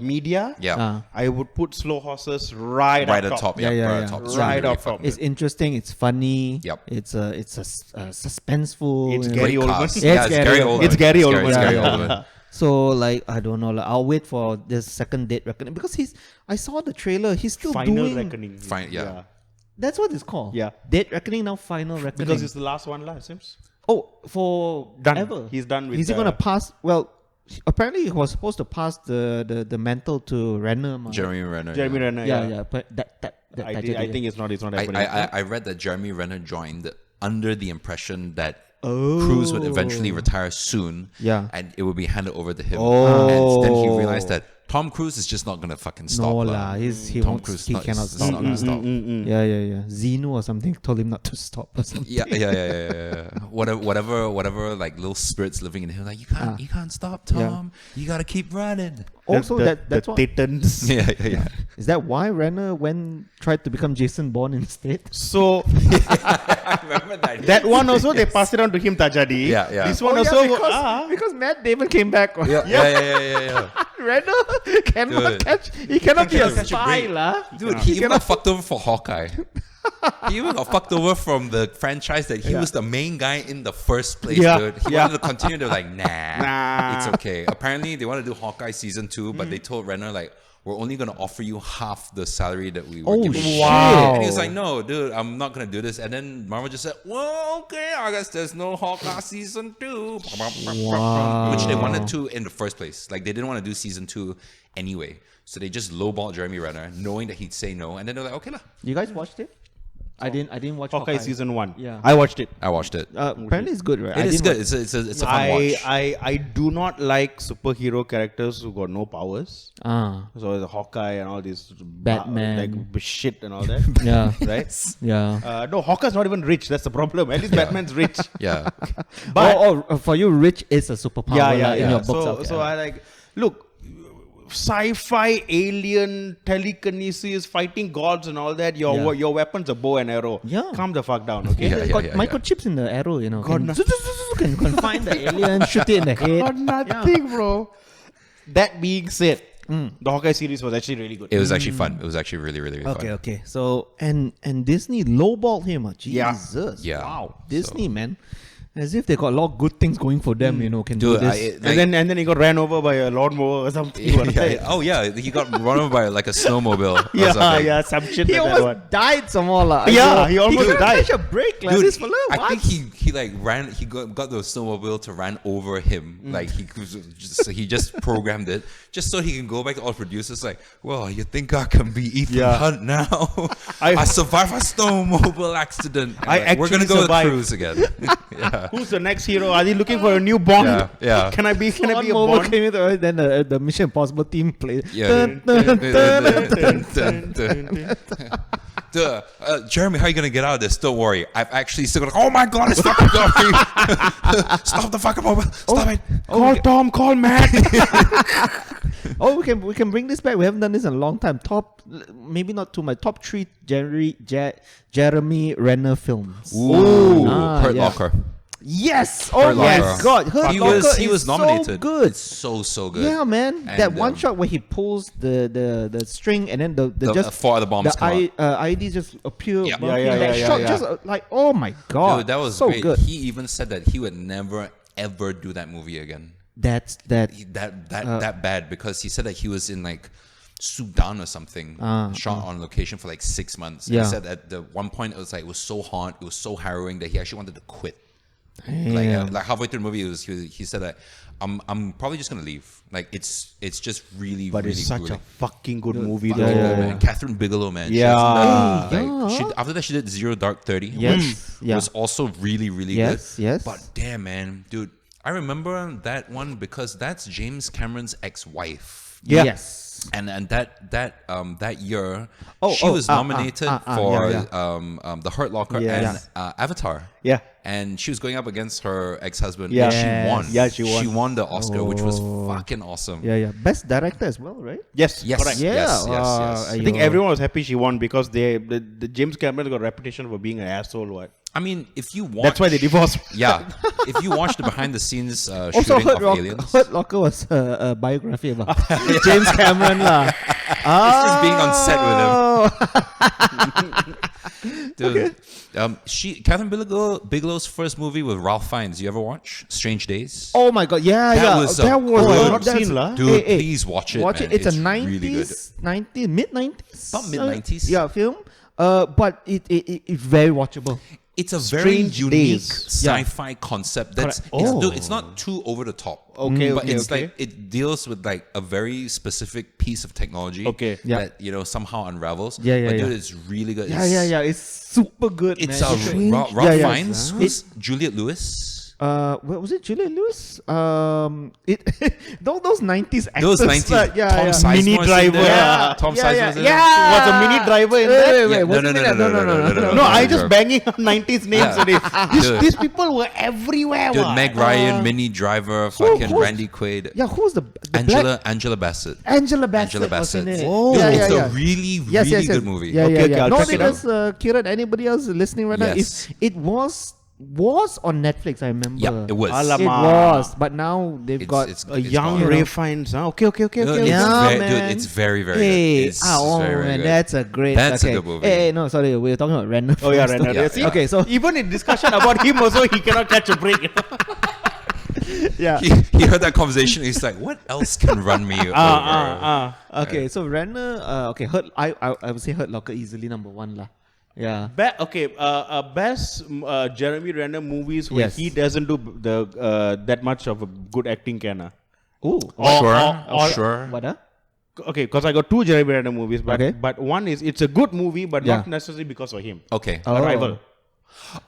media, Yeah. I would put Slow Horses right Right up at top. Yeah, Yeah, yeah, right yeah. at top. It's Right really, really up top. fucking It's good. interesting. It's funny. Yep. It's suspenseful. It's you know. Gary Great Oldman. cast. Yeah, Yeah, it's it's Gary Gary Oldman. Oldman. It's Gary Oldman. It's Gary Yeah. Oldman. So like I don't know. Like, I'll wait for this second Dead Reckoning because I saw the trailer. He's still Final doing. Reckoning. Fine, yeah. That's what it's called. Yeah. Dead Reckoning, now Final Reckoning. Because it's the last one, it seems. for Done. ever. He's done with Is he the- gonna pass? Well, apparently he was supposed to pass the mantle to Renner. Jeremy Renner. Jeremy Renner. Yeah. But that I think it's not happening. I read that Jeremy Renner joined under the impression that Cruise would eventually retire soon. Yeah. And it would be handed over to him. Oh. And then he realized that Tom Cruise is just not gonna fucking stop. No lah. lah, he Tom won't- Cruise he not, cannot is stop. not gonna stop. Yeah. Zeno or something told him not to stop or something. Yeah. Whatever, like little spirits living in him, like you can't stop, Tom. You gotta keep running. Also, that's the what, Titans. Yeah. is that why Renner tried to become Jason Bourne instead? So I remember that. that one also they passed it on to him, Tajadi. Yeah. This one also. because Matt Damon came back. Yeah. Renner cannot Dude. catch. He cannot be a Catch a spy, break. lah. Dude, he even got fucked over for Hawkeye. He even got fucked over from the franchise that he was the main guy in the first place, Yeah. dude. He Yeah. wanted to continue. They're like, Nah. it's okay. Apparently, they want to do Hawkeye season 2, but they told Renner, like, we're only going to offer you half the salary that we were Oh, giving you. shit. Wow. And he was like, no, dude, I'm not going to do this. And then Marvel just said, well, okay, I guess there's no Hawkeye season 2. Wow. Which they wanted to in the first place. Like, they didn't want to do season 2 anyway. So they just lowballed Jeremy Renner, knowing that he'd say no. And then they're like, okay lah. You guys watched it? I didn't watch Hawkeye season 1. Yeah. I watched it. I watched it. Apparently it's good, right? It is good. It's a fun watch. I do not like superhero characters who got no powers. So the Hawkeye and all these Batman. like shit and all that. Yeah. Right? Yeah. No, Hawkeye's not even rich. That's the problem. At least Batman's rich. Yeah. But for you, rich is a superpower in your books. So I like, look, sci-fi, alien, telekinesis, fighting gods and all that. Your weapon's a bow and arrow. Yeah. Calm the fuck down, okay? Yeah. Microchips in the arrow, Got can find the alien, shoot it in the head. Got nothing, bro. That being said, the Hawkeye series was actually really good. It was actually fun. It was actually really, really fun. Okay. So and Disney lowballed him. Yeah. Jesus. Yeah. Wow. Disney, man. As if they got a lot of good things going for them, can do Dude, this. And then he got ran over by a lawnmower or something. Oh yeah, he got run over by like a snowmobile. or something. Some shit He like that almost one. died some more. Yeah, he almost couldn't died. catch a break like Dude, this fella. I What? think he like ran. He got the snowmobile to run over him. Like he just programmed it just so he can go back to all producers. Like, well, you think I can be Ethan Hunt now? I survived a snowmobile accident. I We're gonna actually go survived. cruise again. Yeah. Who's the next hero? Are they looking for a new Bond? Yeah. Can I be a Lawnmower Bond? came in, then the Mission Impossible team played. Yeah. Jeremy, how are you gonna get out of this? Don't worry. I've actually still got. Oh my god, it's fucking going. Stop the fucking mobile. Stop it. Call Tom. Call Matt. We can bring this back. We haven't done this in a long time. Maybe not too much. Top 3 Jeremy Renner films. Ooh, Hurt yeah. Locker. Yes! Hurt Oh my Locker. god! Hurt He Locker was is nominated. So good. It's so good. Yeah, man. And, That one shot where he pulls the string and then the just four other bombs come out. IEDs just appear. Yeah. above Yeah, him. That yeah, shot yeah. just like, oh my god! Dude, that was so great. good. He even said that he would never ever do that movie again. That That bad, because he said that he was in like Sudan or something, shot on location for like 6 months. And Yeah. he said at one point it was so hot, it was so harrowing that he actually wanted to quit. Damn. Like halfway through the movie, he said that I'm probably just gonna leave. Like it's just really, But really it's such grueling. a fucking good movie, Fucking though. good, man. Catherine Bigelow, man. She Yeah. hasn't done, Yeah. after that she did Zero Dark 30. Yes. Which Yeah. was also really, really Yes, good. yes. But damn, man, dude, I remember that one because that's James Cameron's ex-wife. Yeah. Yes. And that year, Oh, she was nominated for yeah. The Hurt Locker Yes. and Avatar. Yeah. And she was going up against her ex-husband. Yeah. And she won. Yeah, she won. She won the Oscar, which was fucking awesome. Yeah. Best director as well, right? Yes. Yes. Correct. Yeah. Yes. I think everyone was happy she won because the James Cameron got a reputation for being an asshole. What? I mean, if you watch, That's why they divorced. Yeah, if you watch the behind-the-scenes Also, shooting of Aliens, Hurt Locker was a biography about James Cameron lah. it's just being on set with him. Dude, Catherine Bigelow's first movie with Ralph Fiennes. You ever watch Strange Days? Oh my god, yeah. That was a that was good- I've not seen lah. Dude, please watch it. Watch man. it. It's a really good. 90s, mid-90s. About mid-90s. Yeah, film. But it's very watchable. It's a very Strange unique Days. sci-fi concept. That's it's not too over the top. But it's like it deals with like a very specific piece of technology. Okay. Yeah. That somehow unravels. Yeah, But yeah. dude, it's really good. Yeah. It's super good. It's man. Ralph Yeah, yeah. Fiennes. Who's Juliette Lewis? What was it? Juliette Lewis? Those 90s actors. Those 90s. Tom Sizemore Mini is in Driver. there. Yeah. Tom Sizemore is in there. Yeah. Was a Mini Driver in that? Wait, Yeah, wasn't it? no. No, I just banging on 90s names Yeah. today. Dude. These people were everywhere. Dude, what? Meg Ryan, Minnie Driver, fucking who's- Randy Quaid, Yeah, who was the black? Angela Bassett. Angela Bassett. Angela was in Bassett. it. Oh. Dude, Yeah, it's yeah. a really, Yes, really yes. good movie. Yeah, Okay, yeah. I'll Not check it because Keren, anybody else listening right now? Yes. It was on Netflix. I remember. Yeah, it was. Alamak. It was, but now they've got. A young gone. Ray Fiennes. Huh? Okay. No, it's Yeah, very, man. dude, it's very, very Hey, good. It's oh very, very man, good. that's a great. That's a okay. good movie. Hey, no, sorry, we were talking about Renner. Oh yeah, first. Renner. Yeah, See? yeah. Okay, so Even in discussion about him also, he cannot catch a break. yeah. He heard that conversation. He's like, "What else can run me over?" Okay, so Renner. Okay, I would say Hurt Locker easily number 1 lah. Yeah. Best Jeremy Renner movies where Yes. he doesn't do that much of a good acting, can Ooh. Sure. What? Okay, because I got two Jeremy Renner movies, but Okay. but one is it's a good movie, but Yeah. not necessarily because of him. Okay. Oh. Arrival.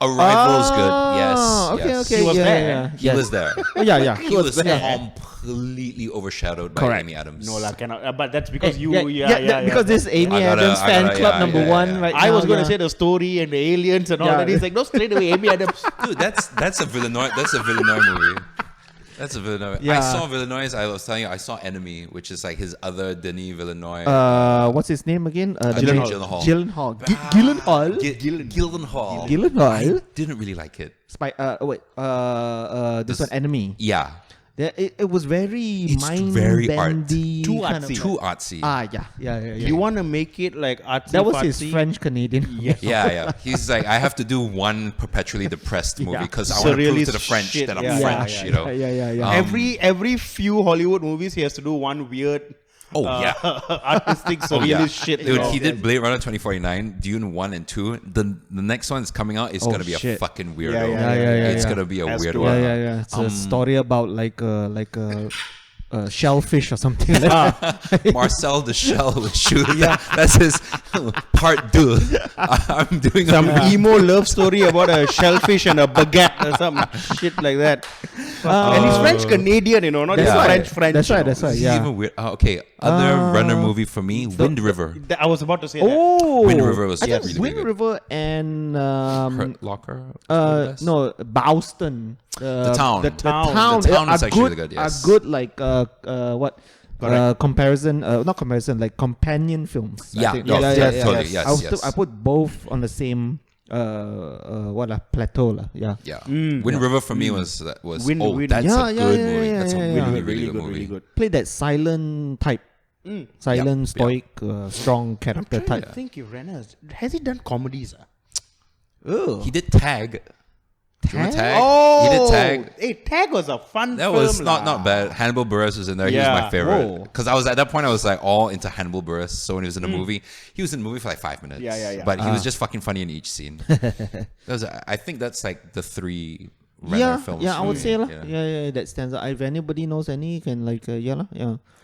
Arrival's good. Yes. Okay, yes. okay. He was yeah, there. yeah, He yeah. was there. Oh, yeah. He was completely overshadowed by Correct. Amy Adams. No, cannot. But that's because you. Because this Amy I gotta- Adams I fan gotta- club yeah, number yeah, one yeah. right I now. was going to yeah. say the story and the aliens and all Yeah. that. He's like, no, straight away, Amy Adams. Dude, that's a Villeneuve. That's a Villeneuve movie. That's a Villeneuve. I Yeah. saw Villeneuve. I was telling you, I saw Enemy, which is like his other Denis Villeneuve. What's his name again? Gyllenhaal. Gyllenhaal. Gyllenhaal. Gyllenhaal. Gyllenhaal. I didn't really like it. This one, Enemy. Yeah, It was very It's very mind-bendy. Too kind of- artsy. too artsy. Yeah. You want to make it like artsy. That was his fartsy? French-Canadian. Yeah. He's like, I have to do one perpetually depressed movie because I want to prove Surrealist to the French shit, that I'm yeah. French. You know. Yeah. Every few Hollywood movies, he has to do one weird, Oh yeah. artistic, Oh surrealist yeah. shit. Dude, he did Blade Runner 2049, Dune 1 and 2. The next one is coming out. It's Oh, gonna be a shit. fucking weirdo. Yeah, It's yeah. gonna be a Has weird to. one. Yeah. It's a story about like a shellfish or something like that. Marcel the Shell will shoot. That's his part two. I'm doing some a emo love story about a shellfish and a baguette or some shit like that. And he's French Canadian, you know, not That's just right. French. That's you right. know. That's right. He's Yeah. even weird. Okay, other runner movie for me, Wind River. I was about to say that. Oh, Wind River was I think really Wind good. River and Hurt Locker. Yes. no, Boston. The town. The town. The town is are actually good, really good, yes. Are good like comparison? Not comparison, like companion films. I Yeah, think. yes, totally, yes, I yes. I put both on the same plateau lah. Yeah. Yeah. Wind River for me was Wind- Wind- that's Yeah, a yeah, good yeah, movie. yeah, That's a yeah, really, yeah. really, Really good good, movie. really good. Play that silent type. Silent, Yep, stoic, strong character I type. think if Renner has he done comedies? Oh. He did Tag. Do you remember Tag? Oh, He did Tag. Hey, Tag was a fun That film. was lah. not bad. Hannibal Buress was in there. He was Yeah. my favorite. Whoa. Because I was at that point, I was like all into Hannibal Buress. So when he was in the movie, he was in the movie for like 5 minutes. Yeah. But he was just fucking funny in each scene. I think that's like the 3 Renner films. Yeah, I for would me. say lah. Yeah, that stands out. If anybody knows any, you can like yeah.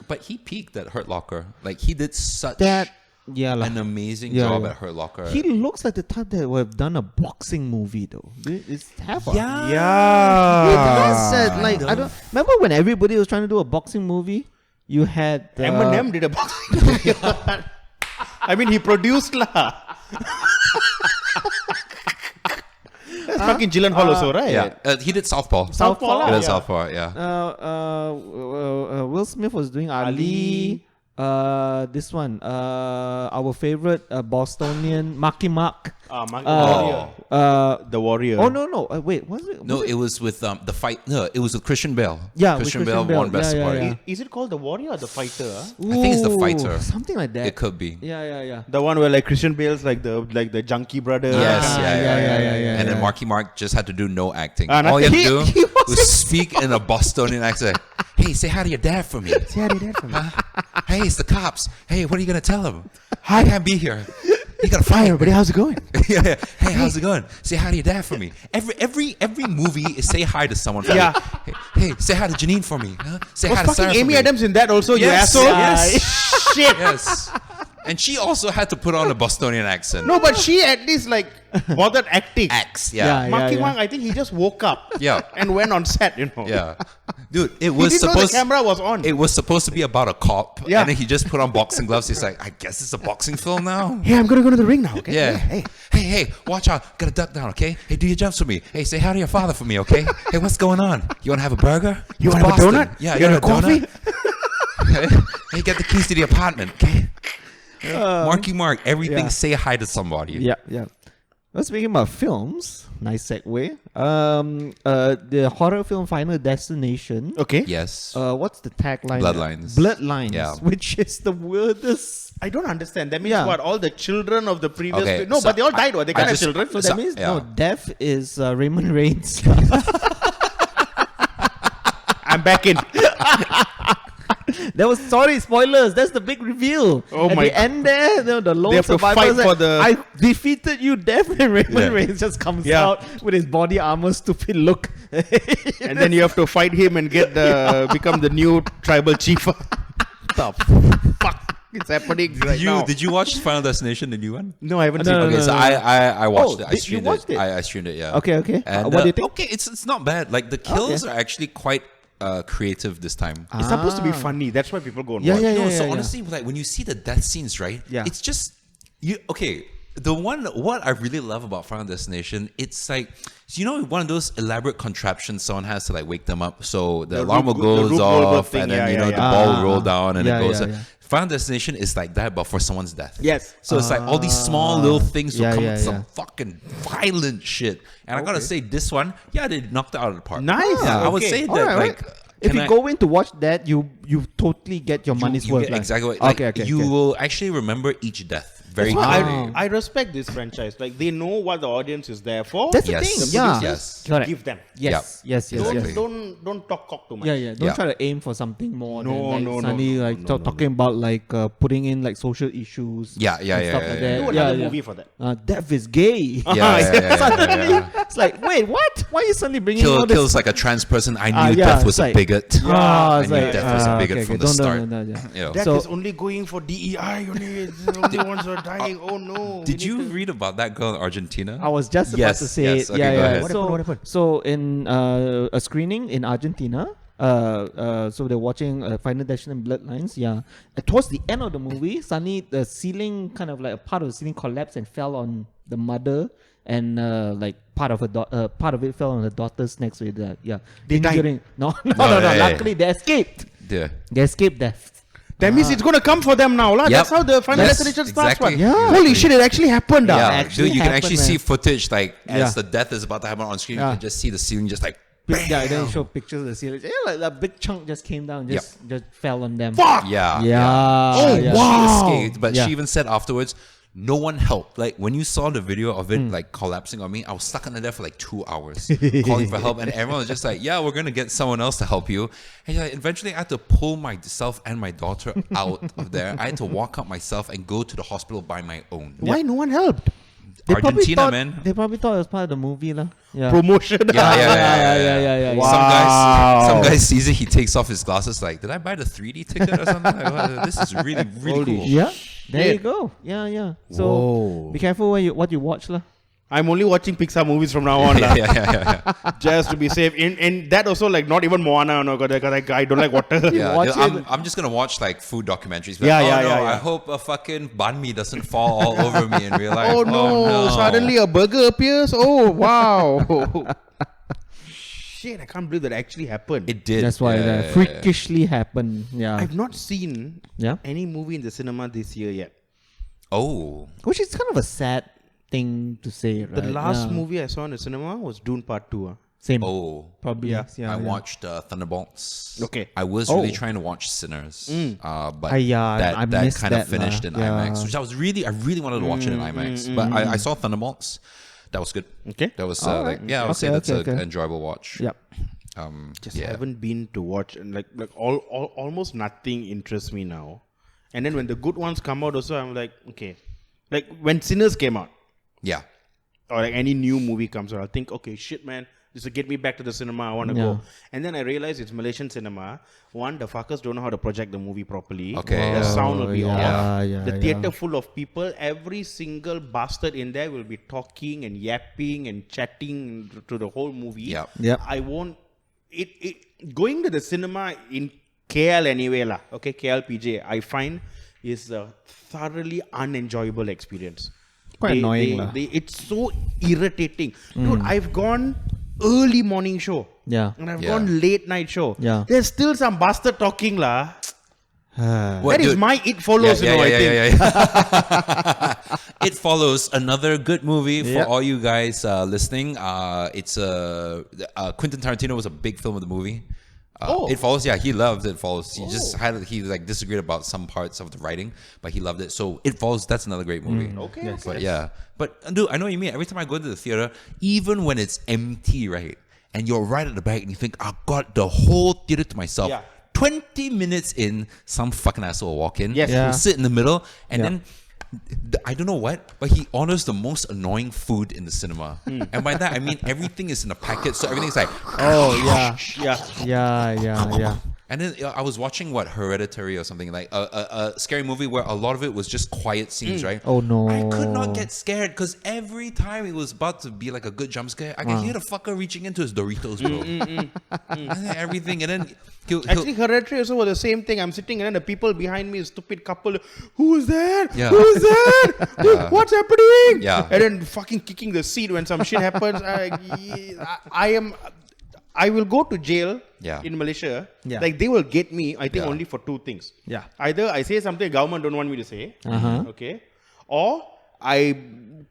But he peaked at Hurt Locker. Like he did such That lah. an amazing Yeah, job yeah. at Hurt Locker. He looks like the type that would have done a boxing movie though. It's have a- yeah. It has like I don't remember when everybody was trying to do a boxing movie. You had Eminem did a boxing movie. I mean, he produced lah. That's fucking Gyllenhaal also, right? Yeah. He did Southpaw. Southpaw lah. He did Yeah. Southpaw, yeah. Will Smith was doing Ali. This one, our favorite Bostonian Marky Mark. Warrior. The Warrior. Oh no! Wait, was it? No, it was with the fight. No, it was with Christian Bale. Yeah, with Christian Christian Bale won Bale. Best Yeah, Supporting. yeah. Is it called The Warrior or The Fighter? Huh? I think it's The Ooh, Fighter. something like that. It could be. Yeah. The one where like Christian Bale's like the junkie brother. Yes, yeah. And then Marky Mark just had to do no acting. Ah, All he had to nothing. do He was speak in a Bostonian accent. Hey, say hi to your dad for me. Say hi to your dad for me. Hey, it's the cops. Hey, what are you gonna tell him? I can't be here. You gotta Hi fire. everybody, how's it going? Yeah. Hey, how's it going? Say hi to your dad for me. Every movie is say hi to someone for Yeah. me. Hey, say hi to Janine for me. Huh? Say Was hi to fucking Sarah for Amy me. Adams in that also, you Yes, asshole? yes. Shit. Yes. And she also had to put on a Bostonian accent. No, but she at least like bothered acting. Acts, Yeah. yeah. Marky Mark, I think he just woke up. Yeah. And went on set, you know. Yeah. Dude, it He was didn't know the supposed camera was on. it was supposed to be about a cop. Yeah. And then he just put on boxing gloves. He's like, I guess it's a boxing film now. Hey, I'm gonna go to the ring now, okay? Yeah. Hey. Hey, watch out. Gotta duck down, okay? Hey, do your jumps for me. Hey, say hi to your father for me, okay? Hey, what's going on? You wanna have a burger? You It's wanna have a Boston. donut? Yeah, You you want a want a coffee? donut? Hey, get the keys to the apartment, okay? Marky Mark, everything yeah. say hi to somebody. Yeah. Well, speaking about films, nice segue. The horror film Final Destination. Okay. Yes. What's the tagline? Bloodlines. Bloodlines. Yeah. Which is the weirdest. I don't understand. That means Yeah. what? All the children of the previous. Okay, No, so but they all died. What? They I can't have just- children. So So- that means yeah. no, death is Raymond Reigns. I'm back in. That was spoilers. That's the big reveal. Oh At my the end there, the lone They have to survivor fight said, for the- I defeated you, death, and Raymond Yeah. Reigns just comes Yeah. out with his body armor, stupid look. And then you have to fight him and get the become the new tribal chief. the fuck is happening right now? Did you watch Final Destination, the new one? No, I haven't No, seen no, it. Okay, no, so no. I watched it. I you streamed watched it? I streamed it, yeah. Okay. And, What do you think? Okay, it's not bad. Like the kills are actually quite creative this time. It's supposed to be funny. That's why people go and Yeah, watch. yeah, No, yeah. so honestly, like when you see the death scenes, right? Yeah. It's just you. Okay, what I really love about Final Destination, it's like one of those elaborate contraptions someone has to like wake them up, so the alarm Rube goes Goldberg off, thing, and then yeah, the yeah. ball will roll down, and Yeah, it goes. yeah, yeah. Final Destination is like that, but for someone's death. Yes. So it's like all these small little things will Yeah, come yeah, with some yeah. fucking violent shit. And I gotta say, this one, they knocked it out of the park. Nice. Yeah, I would Okay. say that Alright, like. If can you I- go in to watch that, you totally get your money's you worth. get like. exactly what, like, okay. you will actually remember each death very That's why clearly. I respect this franchise. Like they know what the audience is there for. That's the Yes. thing. The Yeah. producers, yes. Correct. Give them. Yes. Yes. Exactly. Don't talk cock too much. Yeah. Don't Yeah. try to aim for something more. No, than like no, no, suddenly no, like no, no, talking about like putting in like social issues. Yeah, and yeah, stuff yeah, like yeah, that. Do another movie for that. Death is gay. Yeah. Suddenly, it's like, wait, what? Why are you suddenly bringing all this? Kills like a trans person. I knew yeah, Death was it's a like- bigot. I it's knew like, Death was a bigot okay, from the don't- start. yeah. You know. Death So- is only going for DEI. Only the only ones who are dying. Oh no. Did you read about that girl in Argentina? I was just about Yes, to say yes. it. Okay, Yeah, go yeah. ahead. What happened? So in a screening in Argentina, so they're watching Final Destination Bloodlines. Yeah, towards the end of the movie, suddenly the ceiling kind of like a part of the ceiling collapsed and fell on the mother, and like part of it fell on the daughter's next to it. Yeah, They died? Injuring- No. yeah. Luckily, they escaped. Yeah. They escaped death. That means it's gonna come for them now, lah. Yep. That's how the Final Yes, Destination starts. exactly. One. Yeah. Holy shit! It actually happened. Yeah, actually dude, you can happened, actually man. see footage like as Yeah. the death is about to happen on screen. Yeah. You can just see the ceiling just like. Yeah, then show pictures of the ceiling. Yeah, like a big chunk just came down, just fell on them. Fuck. Yeah. Yeah. Oh, yeah. wow. She escaped, but Yeah. she even said afterwards, no one helped. Like when you saw the video of it like collapsing on me, I was stuck under there for like 2 hours calling for help, and everyone was just like, "Yeah, we're gonna get someone else to help you." And like, eventually, I had to pull myself and my daughter out of there. I had to walk out myself and go to the hospital by my own. Why no one helped? They probably Argentina, thought- man. They probably thought it was part of the movie, lah. Yeah. Promotion. Yeah. Wow. Some guy sees it. He takes off his glasses. Like, did I buy the 3D ticket or something? Like, wow, this is really, really cool. Yeah. There you Shit. go. Yeah. So Whoa. be careful what you watch, lah. I'm only watching Pixar movies from now on, lah. yeah. Just to be safe. And that also like not even Moana, no, because I don't like water. Yeah, watch it. I'm just gonna watch like food documentaries. Yeah, Like, yeah, oh, no, yeah. I hope a fucking banh mi doesn't fall all over me in real life. Oh no! Suddenly a burger appears. Oh wow! Shit! I can't believe that actually happened. it did. That's why Yeah, that yeah. freakishly happened. Yeah. I've not seen Yeah. any movie in the cinema this year yet. Oh, Which is kind of a sad thing to say, right? The last Yeah. movie I saw in the cinema was Dune Part 2. Same. oh. Probably. Yeah. Yeah. I watched Thunderbolts. Okay. I was Oh. really trying to watch Sinners, but yeah, I that missed kind of that, finished in yeah. IMAX, which I really wanted to watch it in IMAX. But I saw Thunderbolts. That was good. Okay. That was Alright. I would say Okay, that's okay, an okay. enjoyable watch. Yep. Just haven't been to watch, and like almost nothing interests me now. And then when the good ones come out, also I'm like, okay, like when Sinners came out, Yeah. or like any new movie comes out, I'll think, okay, shit, man, this will get me back to the cinema. I want to Yeah. go. And then I realize it's Malaysian cinema. One, the fuckers don't know how to project the movie properly. Okay. The sound will be yeah, off. yeah, The yeah. theater full of people. Every single bastard in there will be talking and yapping and chatting to the whole movie. Yep. Yep. I won't. It going to the cinema in KL anyway lah. Okay, KLPJ. I find is a thoroughly unenjoyable experience. Quite annoying lah. It's so irritating. Dude, I've gone early morning show. Yeah. And I've Yeah. gone late night show. Yeah. There's still some bastard talking lah. What, That is dude? my It Follows, Yeah, you know, yeah, I think. yeah. It Follows, another good movie for Yep. all you guys listening. It's Quentin Tarantino was a big film of the movie. Oh. It Follows, yeah, he loved It Follows. He just disagreed about some parts of the writing, but he loved it. So It Follows, that's another great movie. Okay. But yeah, but dude, I know what you mean. Every time I go to the theater, even when it's empty, right, and you're right at the back, and you think, I've got the whole theater to myself. Yeah. 20 minutes in, some fucking asshole will walk in. Yes. Yeah. He'll sit in the middle, and Yeah. then I don't know what, but he orders the most annoying food in the cinema. And by that, I mean everything is in a packet, so everything's like, Oh, yeah. Yeah. Yeah. And then I was watching Hereditary or something, like a scary movie where a lot of it was just quiet scenes, right? Oh no! I could not get scared because every time it was about to be like a good jump scare, I could hear the fucker reaching into his Doritos, bro. And then everything, and then Actually, Hereditary also was the same thing. I'm sitting and then the people behind me, a stupid couple, who's there? Yeah. Who's there? What's happening? Yeah. And then fucking kicking the seat when some shit happens. I will go to jail in Malaysia. Yeah. Like they will get me, I think, only for two things. Yeah. Either I say something government don't want me to say, okay, or I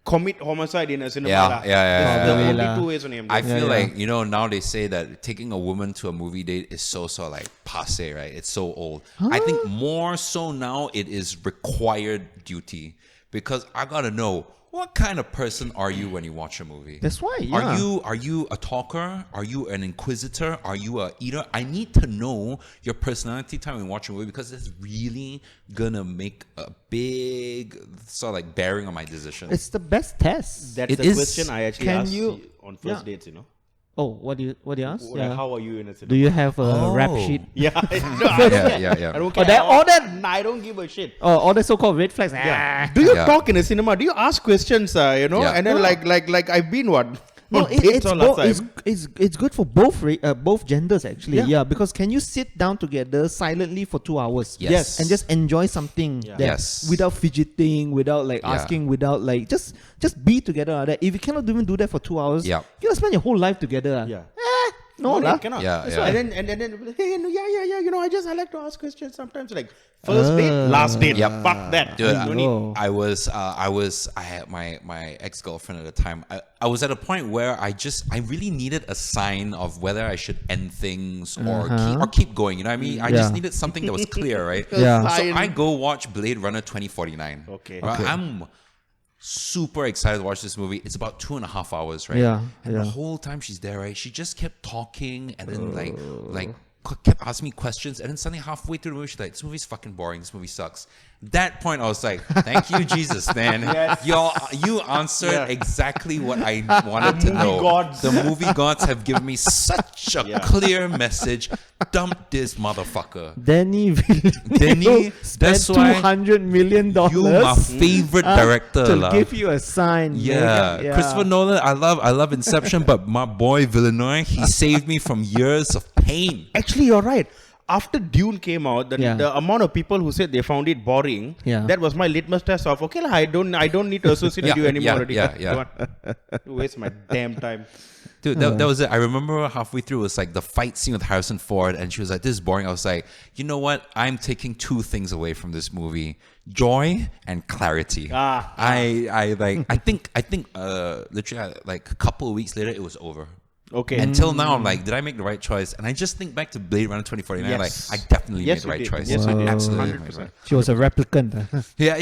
commit homicide in a cinema. Yeah. The only Yeah. two ways only. I feel like, now they say that taking a woman to a movie date is so like passe, right? It's so old. I think more so now it is required duty because I gotta know, what kind of person are you when you watch a movie? That's why. Yeah. Are you a talker? Are you an inquisitor? Are you a eater? I need to know your personality time when you watch a movie because it's really gonna make a big sort of like bearing on my decision. It's the best test. That's It the is- question I actually Can ask you- on first dates, Oh, what do you ask? Like, how are you in a cinema? Do you have a rap Oh. sheet? Yeah, no, I don't care. Yeah. I don't Oh, care. all that. I don't give a shit. Oh, all the so-called red flags. Yeah. Ah. Do you Yeah. talk in a cinema? Do you ask questions? Yeah. And then like I've been No, on dates all last time. it's good for both genders actually. Yeah. Yeah, because can you sit down together silently for 2 hours? Yes. And just enjoy something that Yes. without fidgeting, without like asking, without like just be together like that. If you cannot even do that for 2 hours, Yeah. you're gonna spend your whole life together. Yeah. No, No, lah. cannot. Yeah, That's yeah. why. And then hey, no, yeah. I like to ask questions sometimes. Like first date, last date. Yep. Fuck that. Dude, No need. Oh. I had my ex-girlfriend at the time. I was at a point where I really needed a sign of whether I should end things or keep going. You know what I mean? I just needed something that was clear, right? Yeah. So I go watch Blade Runner 2049. Okay. Right? I'm super excited to watch this movie. It's about 2.5 hours, right? Yeah, And yeah. the whole time she's there, right? She just kept talking and then kept asking me questions, and then suddenly halfway through the movie, she's like, "This movie's fucking boring. This movie sucks." That point, I was like, "Thank you, Jesus, man. You answered exactly what I wanted to know." gods. The movie gods have given me such a clear message. Dump this motherfucker. Denny Denny, spent that's why $200 million You my favorite director, to lah. give you a sign. Yeah. Christopher Nolan, I love Inception, but my boy Villeneuve, he saved me from years of pain. Actually, you're right. After Dune came out, the amount of people who said they found it boring, that was my litmus test of okay, I don't need to associate with you anymore already. Yeah. To waste my damn time. Dude, that was it. I remember halfway through, it was like the fight scene with Harrison Ford, and she was like, "This is boring." I was like, "You know what? I'm taking two things away from this movie: joy and clarity." I think literally like a couple of weeks later, it was over. Okay. Until now, I'm like, did I make the right choice? And I just think back to Blade Runner 2049, Yes. like, I definitely made Yes, the you right did. choice. Yes, you did. Absolutely. 100%. She was a replicant. Yeah.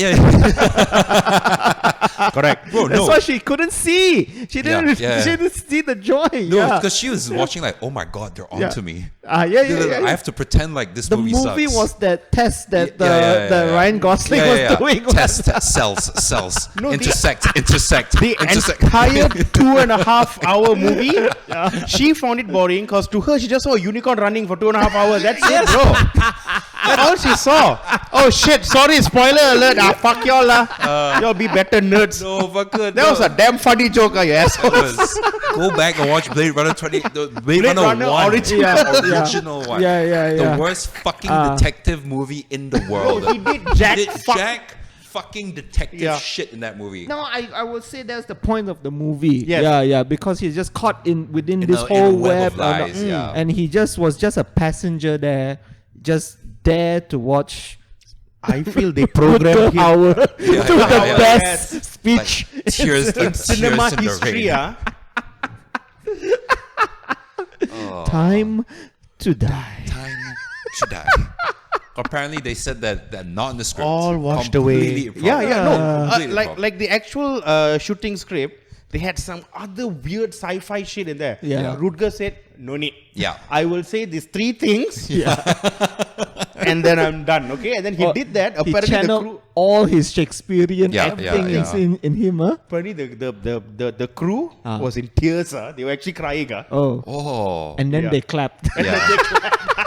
Correct. Bro, That's no. why she couldn't see. She didn't. Yeah. She didn't see the joy. No, because she was watching like, oh my God, they're on to me. Yeah. I have to pretend like this The movie movie sucks. was that test that Yeah. Ryan Gosling was doing. Test, cells, No, intersect. The entire 2.5 hour movie, she found it boring because to her, she just saw a unicorn running for 2.5 hours. That's it, bro. That's all she saw. Oh shit, sorry, spoiler alert. Fuck y'all lah. Y'all be better nerds. No, fuck it. That was a damn funny joke, you assholes. Go back and watch Blade Runner 20. Blade Blade Runner Runner 1. original. Original one. Yeah. The worst fucking detective movie in the world. He did Jack. Fucking detective shit in that movie. No, I would say that's the point of the movie. Yes. Yeah, because he's just caught within this in whole a web of web, lies, yeah. and he was just a passenger there, just there to watch. I feel they programmed him. Hour to yeah, the yeah. best speech Like, tears In cinema in the history, rain. Time to die. Time to die. Apparently, they said that not in the script. All washed Completely away. improv. No. Completely improv. Like the actual shooting script, they had some other weird sci-fi shit in there. Yeah. Rutger said, no need. Yeah. I will say these three things. and then I'm done. Okay, and then he did that. He Apparently, the channeled crew. all his Shakespearean everything yeah. is in him. Huh? Apparently, the crew was in tears. They were actually crying. Oh. And then Yeah. they clapped. Yeah.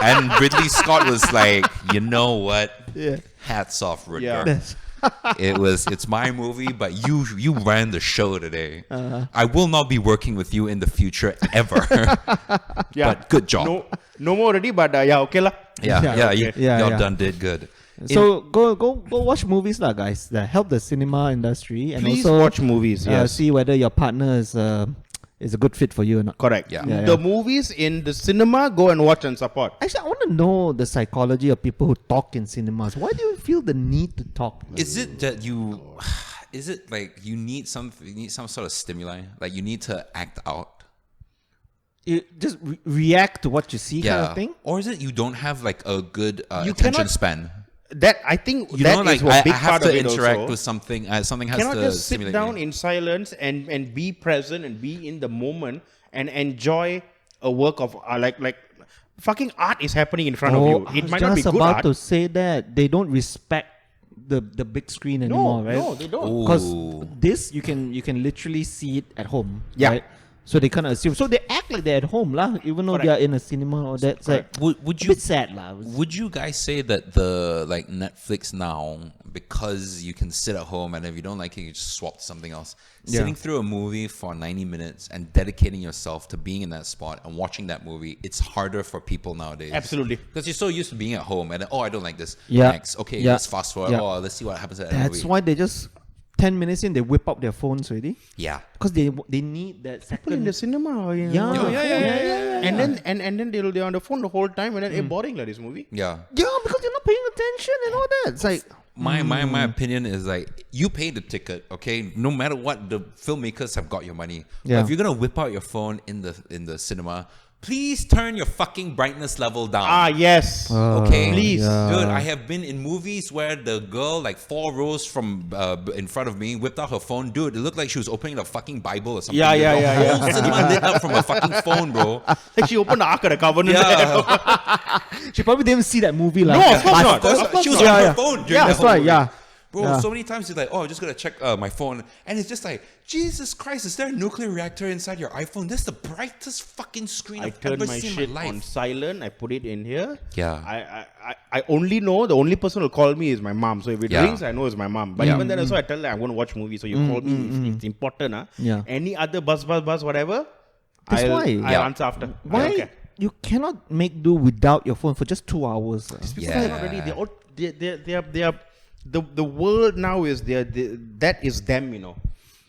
And Ridley Scott was like, you know what? Yeah. Hats off, Rutger. Yeah. It's my movie, but you ran the show today. Uh-huh. I will not be working with you in the future ever. Yeah. But good job. No more already. But okay lah. Yeah, Yeah, y'all yeah. done did good. So go watch movies lah, guys. That help the cinema industry, and Please also watch movies. Yes. see whether your partner is a good fit for you or not. Correct. Yeah. Yeah, The yeah. movies in the cinema, go and watch and support. Actually, I want to know the psychology of people who talk in cinemas. Why do you feel the need to talk? Is it that you? Is it like you need some sort of stimuli? Like you need to act out? You just react to what you see, kind of thing. Or is it you don't have like a good You attention cannot- span? That I think You that know, like is a big I have part to of it interact also. with something. Something has Cannot to just sit stimulate down me. in silence and be present and be in the moment and enjoy a work of like fucking art is happening in front of you. It might I not was be just good about art. to say that they don't respect the big screen anymore, right? No, they don't. Because Ooh. this you can literally see it at home. Yeah. Right? So they kind of assume. So they act like they're at home, lah, even though Correct. they are in a cinema or that. It's like Would a you bit sad, lah. Would you guys say that the like Netflix now, because you can sit at home and if you don't like it, you just swap to something else. Yeah. Sitting through a movie for 90 minutes and dedicating yourself to being in that spot and watching that movie, it's harder for people nowadays. Absolutely. Because you're so used to being at home and then, I don't like this. Yeah. Next. Okay, Yeah. let's fast forward. Yeah. Let's see what happens at that That's movie. why they just 10 minutes in they whip out their phones already Yeah. because they need that People in second. the cinema. Yeah. Yeah. And then they're on the phone the whole time and then boring like this movie. Yeah. Yeah, because you're not paying attention and all that. It's like My opinion is like you pay the ticket, okay? No matter what, the filmmakers have got your money. Yeah. But if you're gonna whip out your phone in the cinema, please turn your fucking brightness level down. Yes. Okay, Please. Dude, I have been in movies where the girl, like 4 rows from in front of me, whipped out her phone. Dude, it looked like she was opening the fucking Bible or something. Yeah, yeah, The yeah, whole cinema lit up from a fucking phone, bro. Like she opened the Ark of the Covenant. Yeah. she probably didn't see that movie. Like, No, of course not. Of course, she was Yeah, on her yeah. phone during Yeah, that that's whole right. movie. Yeah. Bro, Yeah. so many times you're like, I'm just gonna check my phone, and it's just like, Jesus Christ, is there a nuclear reactor inside your iPhone? This is the brightest fucking screen I I've turned ever my seen shit in my on life. silent. I put it in here. Yeah. I only know the only person who'll call me is my mom. So if it Yeah. rings, I know it's my mom. But Yeah. even then, also I tell her I'm going to watch movie. So you call me if it's important. Yeah. Any other buzz, whatever. That's why. I'll Yeah. answer after. I don't Why care. you cannot make do without your phone for just 2 hours? People Yeah. are not ready. They are the world now is that is them.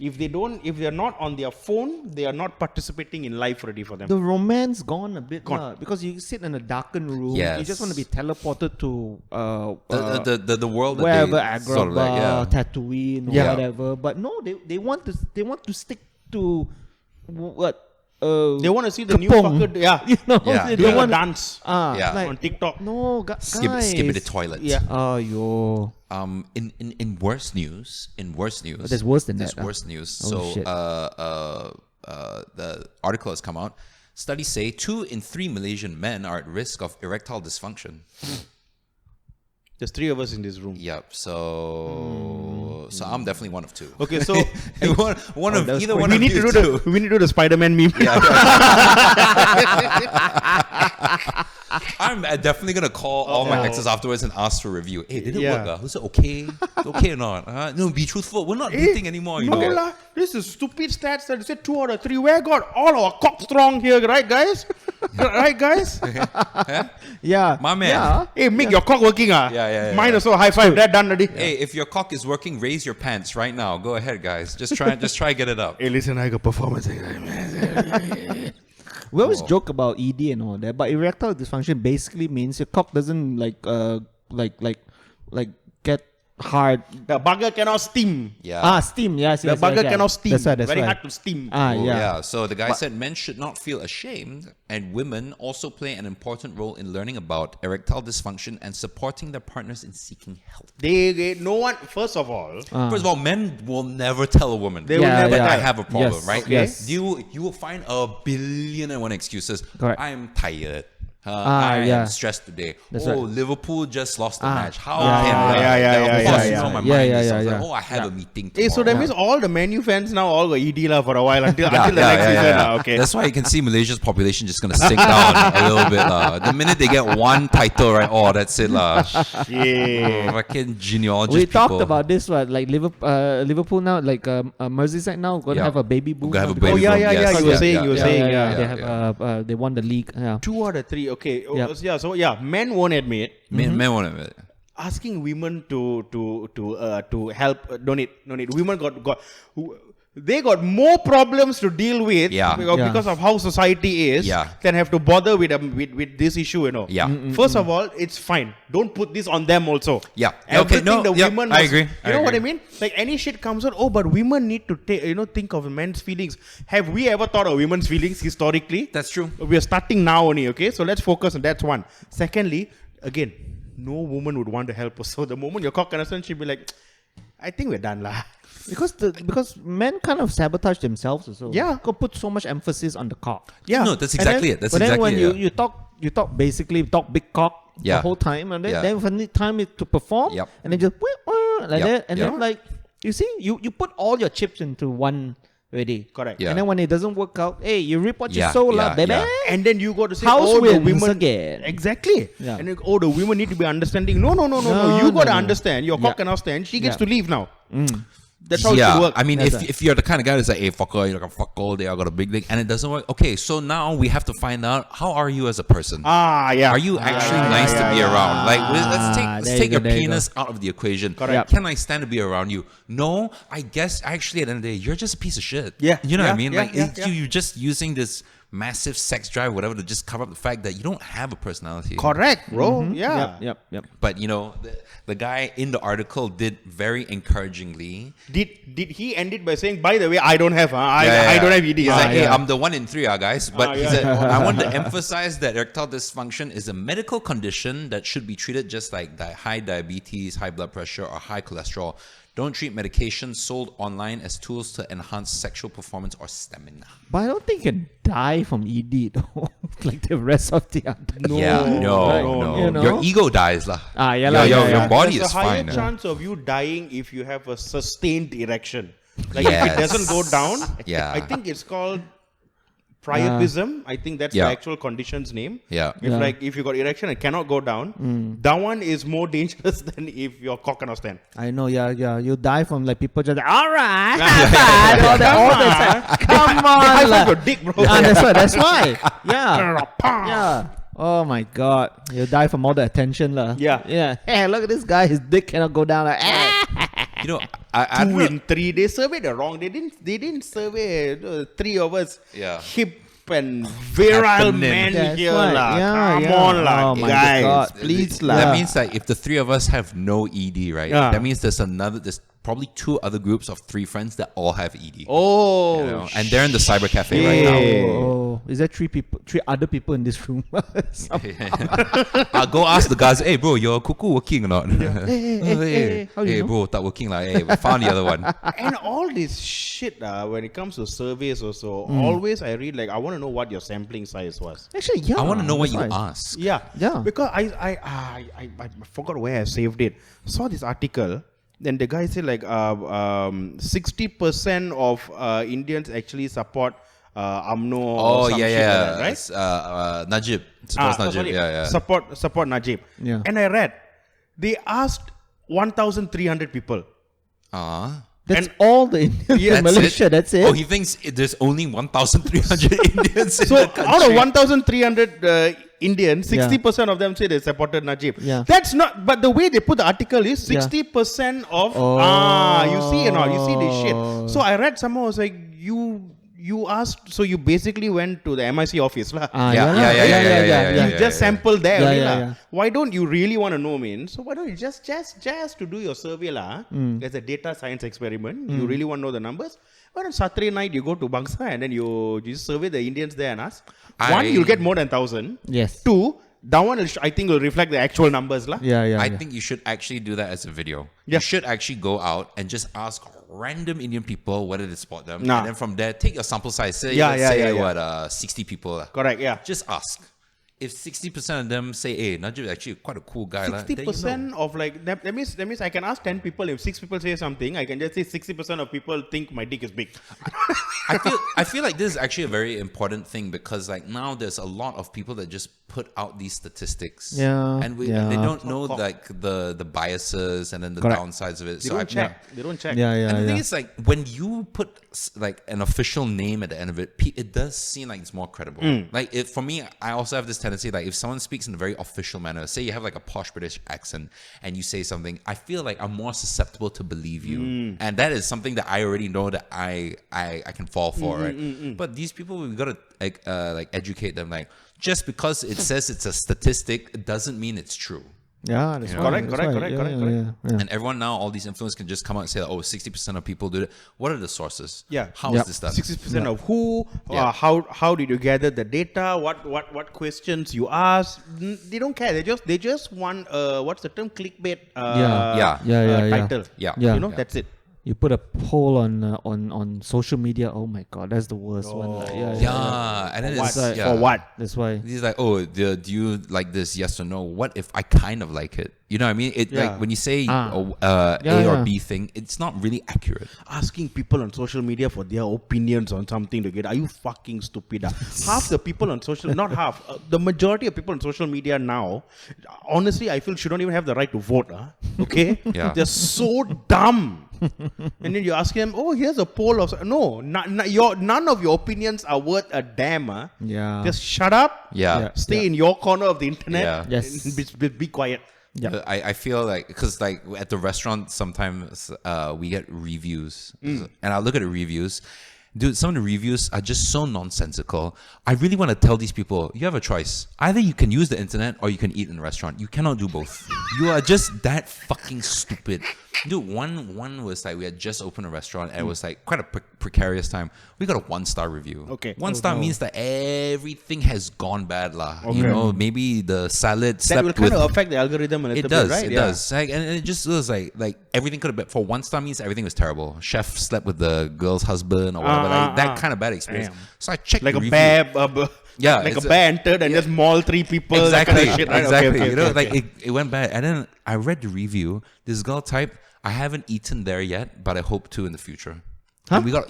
If they're not on their phone, they are not participating in life ready for them. The romance gone a bit lah, because you sit in a darkened room. Yes. You just want to be teleported to The world that wherever, they sort of Agrabah, like, Tatooine, or Yeah. whatever. But no, they want to stick to what. They want to see the new Kapong. fucker. Yeah. You know, Yeah. they Doing a want dance Yeah. like, on TikTok. no, skip guys. it the toilet. Yeah. Oh, yo. In worse news, There's worse than there's that, worse news. Oh, So shit. the article has come out. Studies say 2 in 3 Malaysian men are at risk of erectile dysfunction. There's 3 of us in this room. Yep. So I'm definitely one of 2. Okay, so one of either one we of need you to do two. we need to do the Spider-Man meme. I'm definitely gonna call all my exes afterwards and ask for review. Hey, did it Yeah. work? Was it okay? Okay or not? No, be truthful. We're not dating anymore. You No know. lah, this is stupid stats that say 2 out of 3. Where got all our cock strong here, right, guys? Right, guys? Yeah. My man. Yeah. Hey, make your cock working, ah. Yeah. Mine also high five. That done already. Hey, if your cock is working, raise your pants right now. Go ahead, guys. Just try get it up. Hey, listen, I got performance. We always joke about ED and all that, but erectile dysfunction basically means your cock doesn't like get hard. The bugger cannot steam. Yeah. Steam. Yes. The bugger cannot steam. That's right. Very hard to steam. Yeah. So the guy said men should not feel ashamed, and women also play an important role in learning about erectile dysfunction and supporting their partners in seeking help. They no one. First of all, First of all, men will never tell a woman. They will never that I tell. have a problem, Yes, right? yes. You will find a billion and one excuses. Correct. I'm tired. I yeah. am stressed today. That's oh, right. Liverpool just lost the match. How Yeah, can yeah, that? yeah, Of course, yeah, it's on yeah. my Yeah, mind. yeah, It's yeah, like, yeah. oh, I have a meeting Hey, tomorrow. so that means all the Man U fans now all got ED lah for a while until the next season. Okay. That's why you can see Malaysia's population just gonna sink down a little bit lah. The minute they get one title, right? Oh, that's it lah. Yeah. Fucking genealogist We people. talked about this, right? Like Liverpool now, like Merseyside now, going to Yeah. have a baby boom. Gonna have now a because- baby boom, yes. You were saying, you were saying, yeah. They have they won the league. Yeah. 2 out of 3. Okay. Yep. Yeah. So yeah, men won't admit. Men won't admit it. Asking women to help donate. Women got they got more problems to deal with because of how society is than have to bother with this issue, you know. Yeah. First of all, it's fine. Don't put this on them also. Yeah. Everything Okay, no, the yep, women I must, agree. You know what I mean? Like any shit comes out, but women need to think of men's feelings. Have we ever thought of women's feelings historically? That's true. We are starting now only, okay? So let's focus on that's one. Secondly, again, no woman would want to help us. So the moment your cock understands, she'll be like, I think we're done lah. Because men kind of sabotage themselves also. Yeah. Go put so much emphasis on the cock. Yeah. No, that's exactly it. That's but then exactly when it. you talk big cock the whole time, and then when the time is to perform, and then just like that, and then like you see, you put all your chips into one already. Correct. Yeah. And then when it doesn't work out, hey, you reap what you sow, baby. And then you got to say, House the wins women again. Exactly. Yeah. And then, the women need to be understanding. No. You got to understand. Your cock cannot stand. She gets to leave now. That's how it should work. I mean, That's if you're the kind of guy that's like, hey, fucker, you're like, fuck all day, I got a big dick, and it doesn't work. Okay, so now we have to find out, how are you as a person? Yeah. Are you actually nice to be around? Like, let's there take you your go, there you penis out of the equation. Correct. Can I stand to be around you? No, I guess actually at the end of the day, you're just a piece of shit. Yeah. You know what I mean? Yeah, Like, yeah. you're just using this massive sex drive, whatever, to just cover up the fact that you don't have a personality. Correct, bro. Yeah. Yep. But you know, the guy in the article did very encouragingly. Did he end it by saying, by the way, I don't have, I don't have ED. He's like, hey, I'm the 1 in 3, guys. But he said, yeah. I want to emphasize that erectile dysfunction is a medical condition that should be treated just like high diabetes, high blood pressure, or high cholesterol. Don't treat medications sold online as tools to enhance sexual performance or stamina. But I don't think you can die from ED though, like the rest of the other. No. No. You know? Your ego dies lah. Your body There's is a higher fine. chance of you dying if you have a sustained erection. Like if it doesn't go down, I think it's called priapism. I think that's the actual condition's name. Yeah. If you got erection and cannot go down, that one is more dangerous than if your cock cannot stand. I know, you die from like people just all right, all the time. Come on, High lah. five your dick, bro. That's why. Yeah. Oh my God, you die from all the attention, lah. Yeah. Hey, look at this guy. His dick cannot go down. Like, You know, I 2 in 3. They surveyed the wrong. They didn't survey 3 of us. Yeah. Hip and virile Happening. men That's here, right. lah. Yeah, Come yeah. on, lah, Oh my guys. God. Please, That lah. means that if the 3 of us have no ED, right? Yeah. That means there's probably 2 other groups of 3 friends that all have ED. Oh, You know, and they're in the cyber cafe right now. oh, is there 3 other people in this room? I'll go ask the guys, hey bro, your cuckoo working or not? Hey, how you know? bro, not working like, hey, we found the other one. And all this shit, when it comes to surveys also, always I read I want to know what your sampling size was. Actually, yeah. I want to know what you that's right. ask. Yeah. Because I forgot where I saved it. Saw this article. Then the guy said 60% of Indians actually support AMNO. or some shit like that, right? It's, Najib. Supposed Najib. sorry. Yeah. Support Najib. Yeah. And I read they asked 1,300 people. That's all the Indians in Malaysia. That's it. Oh, he thinks there's only 1,300 Indians in So the country. out of 1,300 Indians, 60% of them say they supported Najib. Yeah. That's not. But the way they put the article is 60% of. You see, you see this shit. So I read someone was like, you asked, so you basically went to the MIC office lah. Yeah. You just sampled there. Yeah, only, yeah, lah. yeah. Why don't you really want to know, man? So why don't you just to do your survey lah? As a data science experiment, you really want to know the numbers. Why don't Saturday night you go to Bangsa and then you just survey the Indians there and ask. One, you'll get more than 1,000. Yes. 2, that one I think will reflect the actual numbers lah. I think you should actually do that as a video. Yeah. You should actually go out and just ask random Indian people whether they support them. Nah. And then from there, take your sample size. Say, Yeah. 60 people. Correct. Yeah. Just ask. if 60% of them say, hey, Najib is actually quite a cool guy, 60% of like that means I can ask 10 people. If 6 people say something, I can just say 60% of people think my dick is big. I feel like this is actually a very important thing, because like now there's a lot of people that just put out these statistics, and they don't know like the biases and then the downsides of it. They don't check. They don't check. And the thing is, like, when you put like an official name at the end of it, it does seem like it's more credible. Like, for me, I also have this tendency, like, if someone speaks in a very official manner, say you have like a posh British accent and you say something, I feel like I'm more susceptible to believe you, and that is something that I already know that I can fall for, right? But these people, we gotta like educate them, like, just because it says it's a statistic, it doesn't mean it's true. Yeah, that's correct. And everyone now, all these influencers can just come out and say, oh, 60% of people do it. What are the sources? Yeah. How is this done? 60% of who? How did you gather the data? What questions you ask? They don't care. They just want what's the term? Clickbait. Title. Yeah. You know, that's it. You put a poll on social media. Oh my god, that's the worst one. Like, and then it's like, for what? That's why he's like, oh, do you like this? Yes or no? What if I kind of like it? You know what I mean? Like when you say A or B thing, it's not really accurate. Asking people on social media for their opinions on something to get, are you fucking stupid? Half the people on social, not half, the majority of people on social media now, honestly, I feel shouldn't even have the right to vote. Okay? They're so dumb. And then you ask them, oh, here's a poll of... No, none of your opinions are worth a damn. Just shut up. Stay in your corner of the internet. And be quiet. I feel like, because like at the restaurant sometimes we get reviews, and I look at the reviews. Dude, some of the reviews are just so nonsensical. I really want to tell these people, you have a choice. Either you can use the internet or you can eat in a restaurant. You cannot do both. You are just that fucking stupid. Dude, one was like, we had just opened a restaurant and it was like quite a precarious time. We got a 1-star review. Okay. 1-star means that everything has gone bad lah. Okay. You know, maybe the salad that will kind of affect the algorithm a little bit, right? It does. Like, and it just was like everything could have been, for 1-star means everything was terrible. Chef slept with the girl's husband or whatever. That kind of bad experience. Damn. So I checked like the a review. Like a bear entered and just mauled 3 people. Exactly. That kind of shit, right? Exactly. Okay, you know, like it went bad. And then I read the review. This girl typed, I haven't eaten there yet, but I hope to in the future. Huh? And we got,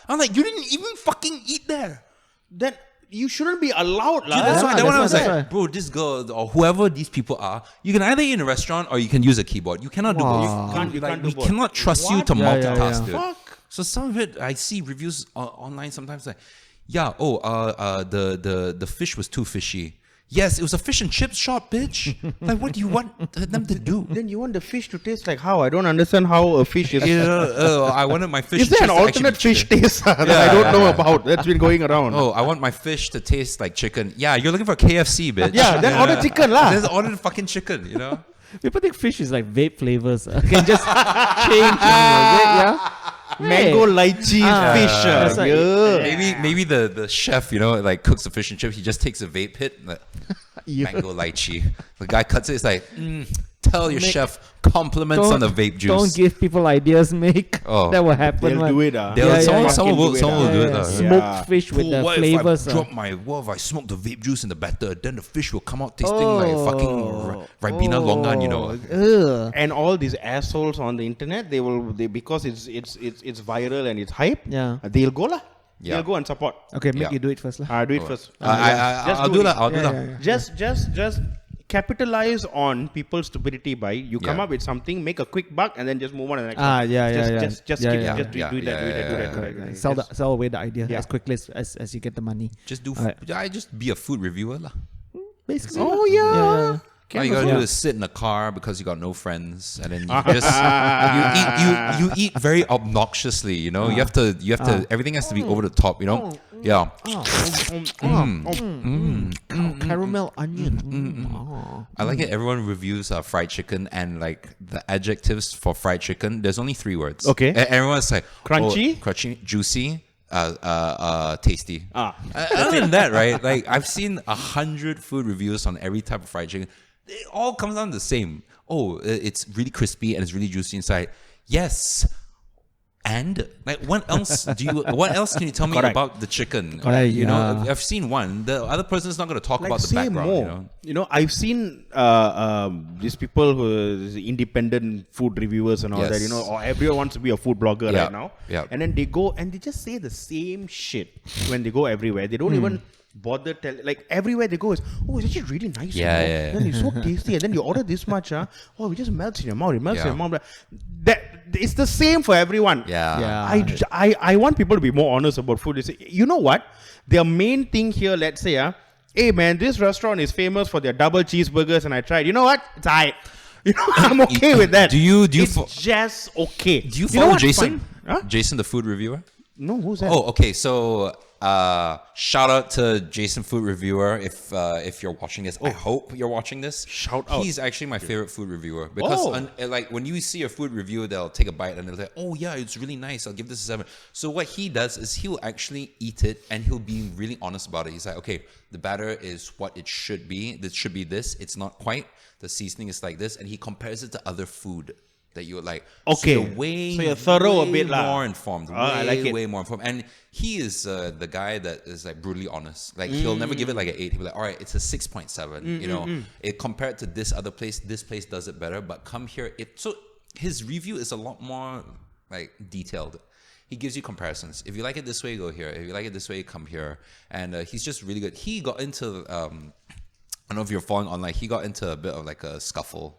I'm like, you didn't even fucking eat there. Then you shouldn't be allowed. Dude, that's why I was like, bro, this girl or whoever these people are, you can either eat in a restaurant or you can use a keyboard. You cannot do both. We cannot trust you to multitask, dude. Fuck. So some of it, I see reviews online sometimes like, the fish was too fishy. Yes, it was a fish and chips shop, bitch. Like, what do you want them to do? Then you want the fish to taste like how? I don't understand how a fish is. I wanted my fish. Is there an alternate fish taste that I don't know about? That's been going around. Oh, I want my fish to taste like chicken. Yeah, you're looking for KFC, bitch. Then order chicken lah. Just order the fucking chicken, you know? People think fish is like vape flavors. Can just change. Mango lychee fish. Maybe the chef, you know, like cooks the fish and chips. He just takes a vape hit. Like, mango lychee. The guy cuts it. It's like, tell your chef compliments on the vape juice. Don't give people ideas, Mick. That will happen. They'll do it. Someone will do it. Smoked fish with the flavors. What if I smoke the vape juice in the batter? Then the fish will come out tasting like fucking Ribena longan, you know. And all these assholes on the internet, they because it's viral and it's hype. They'll go lah. They'll go and support. Okay, Mick, you do it first lah. Do it first. I'll do that. Just capitalize on people's stupidity by you come up with something, make a quick buck, and then just move on to the next one. Just do that. Sell away the idea as quickly as you get the money. Just be a food reviewer lah. Basically. All you gotta do is sit in a car because you got no friends, and then you eat very obnoxiously. You know, you have to everything has to be over the top. You know, caramel onion. I like it. Everyone reviews fried chicken, and like the adjectives for fried chicken. There's only 3 words. Okay. Everyone's like crunchy, juicy. Tasty. Other than that, right? Like I've seen 100 food reviews on every type of fried chicken. It all comes down to the same. Oh, it's really crispy and it's really juicy inside. Yes. And like, what else can you tell me Correct. about the chicken? Correct, You know, yeah. I've seen one. The other person's not going to talk Like, about the say background. more. You know? I've seen these people who are independent food reviewers and all Yes. that. Or everyone wants to be a food blogger Yeah, right now. yeah. And then they go and they just say the same shit when they go everywhere. They don't even bother like everywhere they go is, oh, it's actually really nice. Yeah. Then it's so tasty. And then you order this much, oh, it just melts in your mouth. It melts in Yeah. your mouth. That it's the same for everyone. Yeah. I want people to be more honest about food. They say, you know what? Their main thing here, let's say, hey man, this restaurant is famous for their double cheeseburgers, and I tried. You know what? It's alright. I'm okay with that. Do you It's just okay. Do you know follow what's Jason? fun? Huh? Jason, the food reviewer. No, who's that? Oh, okay. So, shout out to Jason, food reviewer. If you're watching this, I hope you're watching this. Shout out. He's actually my favorite food reviewer because, like, when you see a food reviewer, they'll take a bite and they'll say, "Oh yeah, it's really nice. I'll give this a 7." So what he does is he'll actually eat it and he'll be really honest about it. He's like, "Okay, the batter is what it should be. This should be this. It's not quite. The seasoning is like this," and he compares it to other food that you would like. Okay. So you're So you're thorough a bit lah. more informed. I like it. Way more informed. And he is the guy that is like brutally honest. Like he'll never give it like an 8. He'll be like, all right, it's a 6.7. You know, it compared to this other place, this place does it better. But come here, so his review is a lot more like detailed. He gives you comparisons. If you like it this way, go here. If you like it this way, come here. And he's just really good. He got into I don't know if you're following online. He got into a bit of like a scuffle.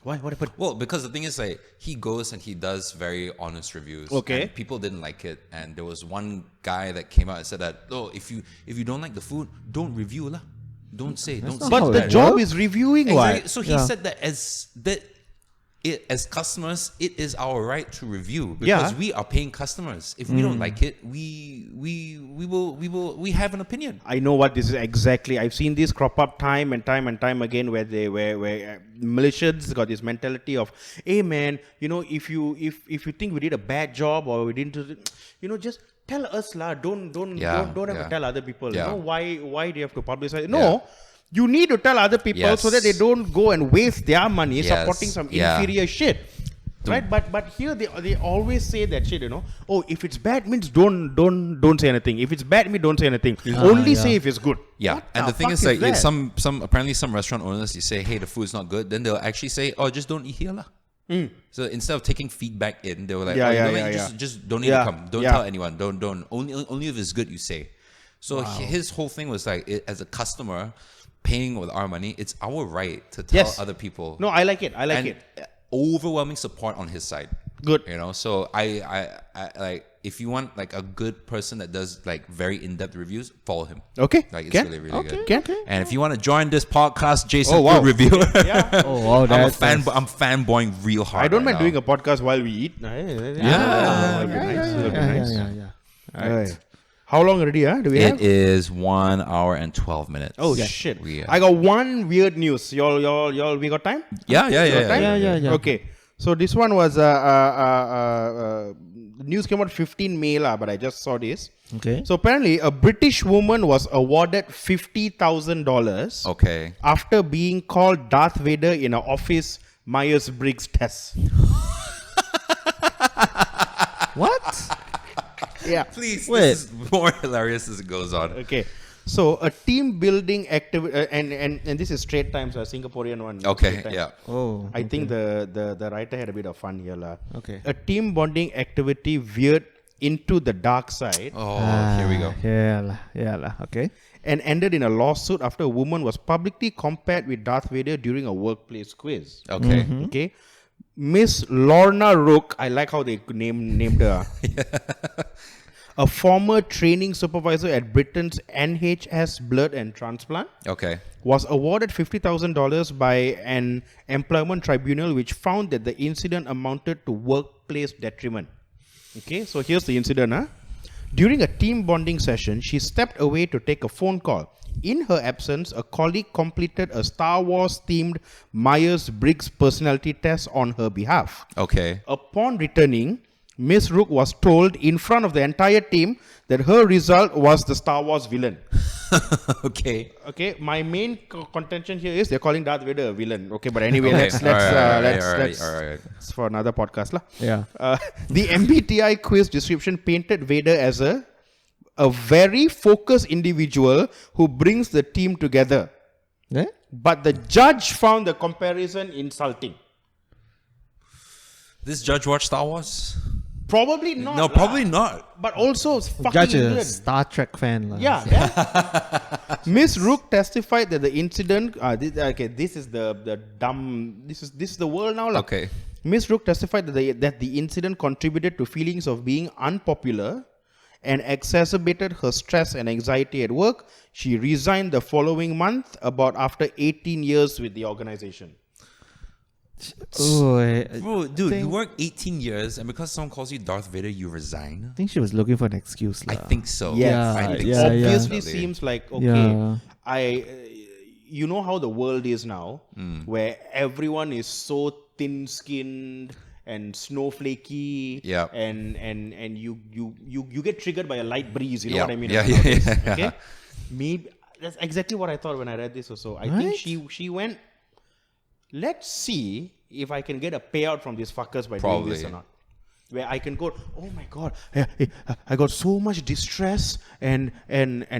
Why? What happened? Well, because the thing is, like, he goes and he does very honest reviews. Okay. And people didn't like it, and there was one guy that came out and said that, "Oh, if you don't like the food, don't review lah. Don't say. Don't say." not how But it the works. job is reviewing. Exactly. What? So he said that as customers, it is our right to review because Yeah. we are paying customers. If we don't like it, we have an opinion. I know what this is exactly. I've seen this crop up time and time again where Malaysians got this mentality of, hey man, if you think we did a bad job or we didn't, just tell us lah. Don't have to tell other people. Yeah. Why do you have to publicize? No. You need to tell other people so that they don't go and waste their money supporting some inferior shit. Right? But here they always say that shit, Oh, if it's bad means don't say anything. If it's bad means don't say anything. Only say if it's good. Yeah, What and the thing fuck is, like, that? some apparently some restaurant owners, you say, hey, the food's not good, then they'll actually say, oh, just don't eat here lah. So instead of taking feedback in, they were like, just don't need to come. Don't tell anyone. Don't. Only if it's good you say. So his whole thing was like, as a customer paying with our money, it's our right to tell other people. No, I like it. I like it. Overwhelming support on his side. Good. So I like, if you want like a good person that does like very in-depth reviews, follow him. Okay. Like it's Can? really good. Okay. And if you want to join this podcast, Jason, Oh, wow. food reviewer. Oh wow, I'm that's I'm fanboying real hard. I don't mind right doing now. a podcast while we eat. Yeah. That'll be nice. yeah. Alright. How long already, do we have? It is 1 hour and 12 minutes. Oh shit! We, I got one weird news. Y'all, we got time? Yeah. Yeah. Okay, so this one was the news came out 15 May lah, but I just saw this. Okay. So apparently, a British woman was awarded $50,000 Okay. after being called Darth Vader in an office Myers-Briggs test. What? Yeah. Please, Wait. this is more hilarious as it goes on. Okay. So a team building activity, and this is Straight Times, a Singaporean one. Okay, Straight Times. yeah. Oh. I think the writer had a bit of fun here. La. Okay. A team bonding activity veered into the dark side Oh, here we go. Yeah. Okay. and ended in a lawsuit after a woman was publicly compared with Darth Vader during a workplace quiz. Okay. Okay. Miss Lorna Rook, I like how they named her. A former training supervisor at Britain's NHS Blood and Transplant, Okay. was awarded $50,000 by an employment tribunal which found that the incident amounted to workplace detriment. Okay, so here's the incident. During a team bonding session, she stepped away to take a phone call. In her absence, a colleague completed a Star Wars-themed Myers-Briggs personality test on her behalf. Okay. Upon returning, Miss Rook was told in front of the entire team that her result was the Star Wars villain. Okay. Okay, my main contention here is they're calling Darth Vader a villain. Okay, but anyway, Okay. let's Alright. it's for another podcast lah. Yeah. The MBTI quiz description painted Vader as a very focused individual who brings the team together. Yeah? But the judge found the comparison insulting. This judge watched Star Wars? Probably not. No, probably not. But also fucking Judge a England. Star Trek fan. Yeah. Miss Rook testified that the incident. This is the dumb. This is the world now. Okay. Miss Rook testified that the incident contributed to feelings of being unpopular and exacerbated her stress and anxiety at work. She resigned the following month, about after 18 years with the organization. Oh, Bro, dude, you work 18 years, and because someone calls you Darth Vader, you resign? I think she was looking for an excuse. I lah. think so. Yes. I think yeah, so. Obviously Definitely. seems like, okay, Yeah. you know how the world is now, where everyone is so thin-skinned and snowflakey, Yep. and you get triggered by a light breeze, you know Yep. what I mean? Yeah. Okay? Maybe that's exactly what I thought when I read this also. I think she went, let's see if I can get a payout from these fuckers by doing this or not. Where I can go, oh my god, I got so much distress and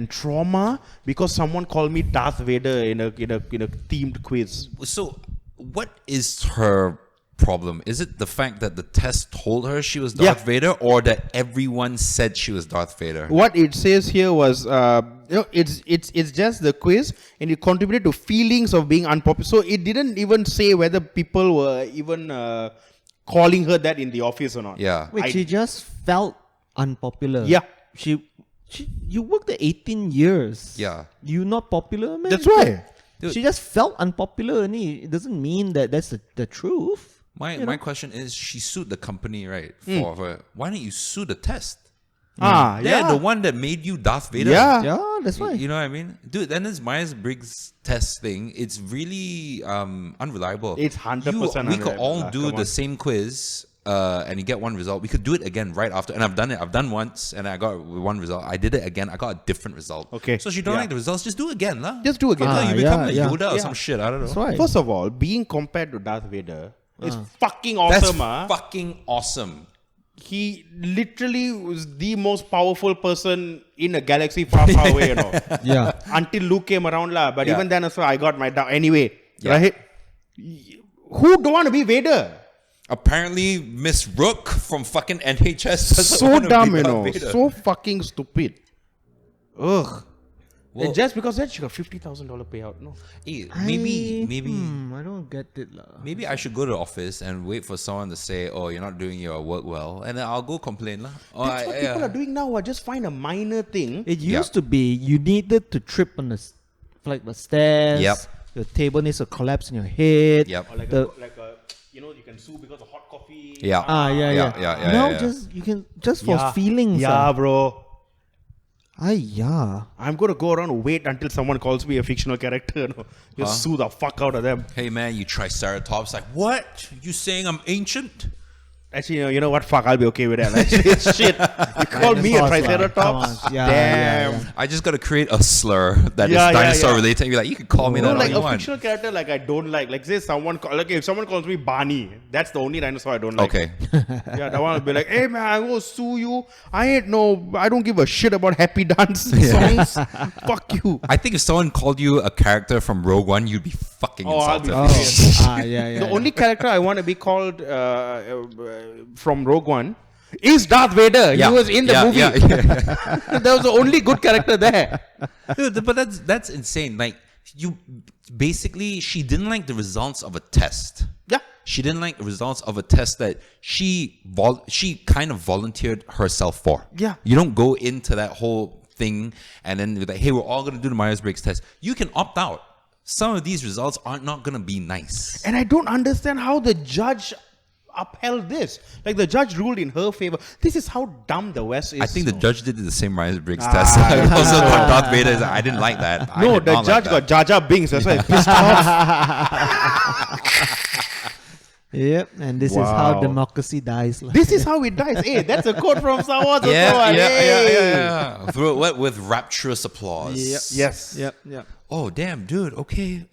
trauma because someone called me Darth Vader in a themed quiz. So, what is her problem? Is it the fact that the test told her she was Darth Vader, or that everyone said she was Darth Vader? What it says here was, it's just the quiz, and it contributed to feelings of being unpopular. So it didn't even say whether people were even calling her that in the office or not. Yeah. Wait, she just felt unpopular. Yeah. You worked there 18 years. Yeah. You not popular, man? That's why. She just felt unpopular, and it doesn't mean that that's the truth. My question is, she sued the company, right? For her. Why don't you sue the test? They're the one that made you Darth Vader. Yeah, that's why. You know what I mean? Dude, then this Myers-Briggs test thing, it's really unreliable. It's 100% We could unreliable. all do Come the on. same quiz and you get one result. We could do it again right after. And I've done it. I've done once and I got one result. I did it again. I got a different result. Okay. So if you don't like the results, just do it again. lah. Just do again. You become like yeah. Yoda or some shit. I don't know. That's why. First of all, being compared to Darth Vader is fucking That's awesome. fucking awesome. He literally was the most powerful person in a galaxy far, far away, you know. Yeah. Until Luke came around, lah. But Yeah. even then, also, I got my down. Anyway, Yeah. right? Who don't want to be Vader? Apparently, Miss Rook from fucking NHS doesn't So wanna be dumb, you Darth know. Vader. So fucking stupid. Ugh. Well- And just because that, she got $50,000 payout. No. Hey, maybe I don't get it, lah. Maybe I should go to the office and wait for someone to say, "Oh, you're not doing your work well," and then I'll go complain, lah. Oh, That's what people are doing now. Just find a minor thing. It used to be you needed to trip on the stairs. Yep. The table needs to collapse in your head. Yep. Or like The- you can sue because of hot coffee. Yeah. Yeah. Now yeah. just you can just for feelings. Yeah, bro. Yeah. I'm going to go around and wait until someone calls me a fictional character. No? Just sue the fuck out of them. Hey man, you Triceratops. Like, what? You saying I'm ancient? Actually, you know what? Fuck, I'll be okay with that. Actually, it's shit. You call me a Come Triceratops? on. Yeah, Damn. yeah. I just gotta create a slur that is Yeah, yeah, dinosaur yeah. related. You're like, you can call me No, that all like you a want. fictional character like I don't like. Like say someone if someone calls me Barney, that's the only dinosaur I don't like. Okay. Yeah, that one will be like, hey man, I will sue you. I don't give a shit about happy dance songs. Fuck you. I think if someone called you a character from Rogue One, you'd be fucking Oh, I'll be insulted. Yeah. The only character I want to be called from Rogue One is Darth Vader. Yeah. He was in the movie. Yeah. That was the only good character there. Dude, but that's insane. Like, she didn't like the results of a test. Yeah. She didn't like the results of a test that she kind of volunteered herself for. Yeah. You don't go into that whole thing and then be like, hey, we're all going to do the Myers-Briggs test. You can opt out. Some of these results are not going to be nice. And I don't understand how the judge upheld this. Like the judge ruled in her favor. This is how dumb the West is. I think the judge did the same Myers-Briggs test. Also, Darth Vader is like, I didn't like that. I No, did the not judge like got Jar Jar Binks. That's why he's pissed off. Yep, and this is how democracy dies. This is how it dies. Hey, that's a quote from Star Wars. Through what with rapturous applause. Yep. Yes. Yep. Oh damn, dude. Okay.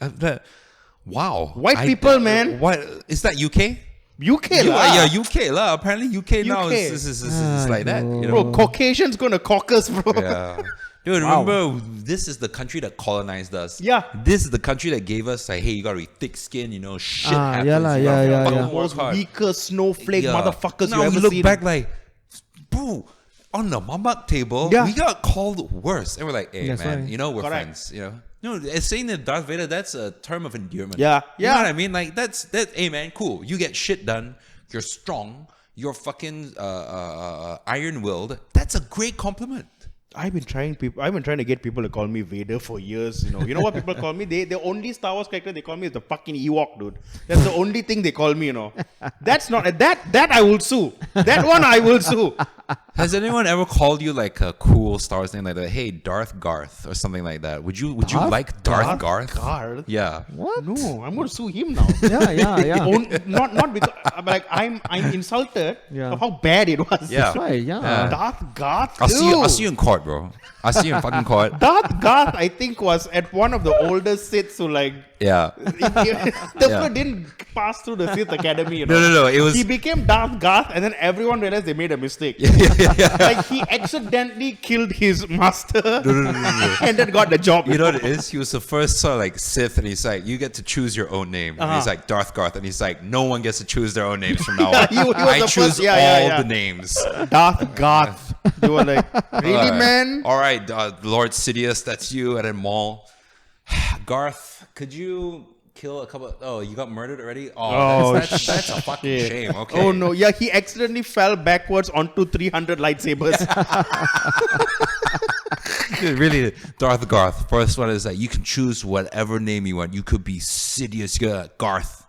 Wow. White people, man. What is that? UK? UK lah. Yeah, UK lah. Apparently UK now is like that. You know? Bro, Caucasians gonna caucus, bro. Yeah. Dude, remember, this is the country that colonized us. Yeah. This is the country that gave us, like, hey, you gotta be thick skin, shit happens. The most weakest snowflake motherfuckers now you ever we look seen. back like, bro, on the mamak table, we got called worse. And we're like, hey, That's man, right. we're friends, No, saying that Darth Vader, that's a term of endearment. Yeah. You know what I mean? Like, that's hey, man, cool. You get shit done. You're strong. You're fucking iron-willed. That's a great compliment. I've been trying to get people to call me Vader for years. You know what people call me? The only Star Wars character they call me is the fucking Ewok, dude. That's the only thing they call me. That's not that I will sue. That one I will sue. Has anyone ever called you like a cool Star Wars name like that? Hey, Darth Garth or something like that. Would you like Darth Garth? Garth? Yeah. What? No, I'm going to sue him now. Yeah. Not because I'm insulted of how bad it was. Yeah. That's right, yeah. Darth Garth. I'll see you in court, bro. I'll see you in fucking court. Darth Garth, I think, was at one of the older Siths who Yeah. the didn't pass through the Sith Academy. No. It was. He became Darth Garth, and then everyone realized they made a mistake. Like he accidentally killed his master, and then got the job. You know what it is? He was the first sort of like Sith, and he's like, you get to choose your own name. And he's like Darth Garth, and he's like, no one gets to choose their own names from now on. He was I the choose first- all the names. Darth Garth. They were like, really, man? All right, Lord Sidious, that's you. And then Maul. Garth, could you kill a couple? Oh, you got murdered already? Oh, that's a fucking shame. Okay. Oh no, yeah, he accidentally fell backwards onto 300 lightsabers. Dude, really, Darth Garth. First one is that you can choose whatever name you want. You could be Sidious Garth.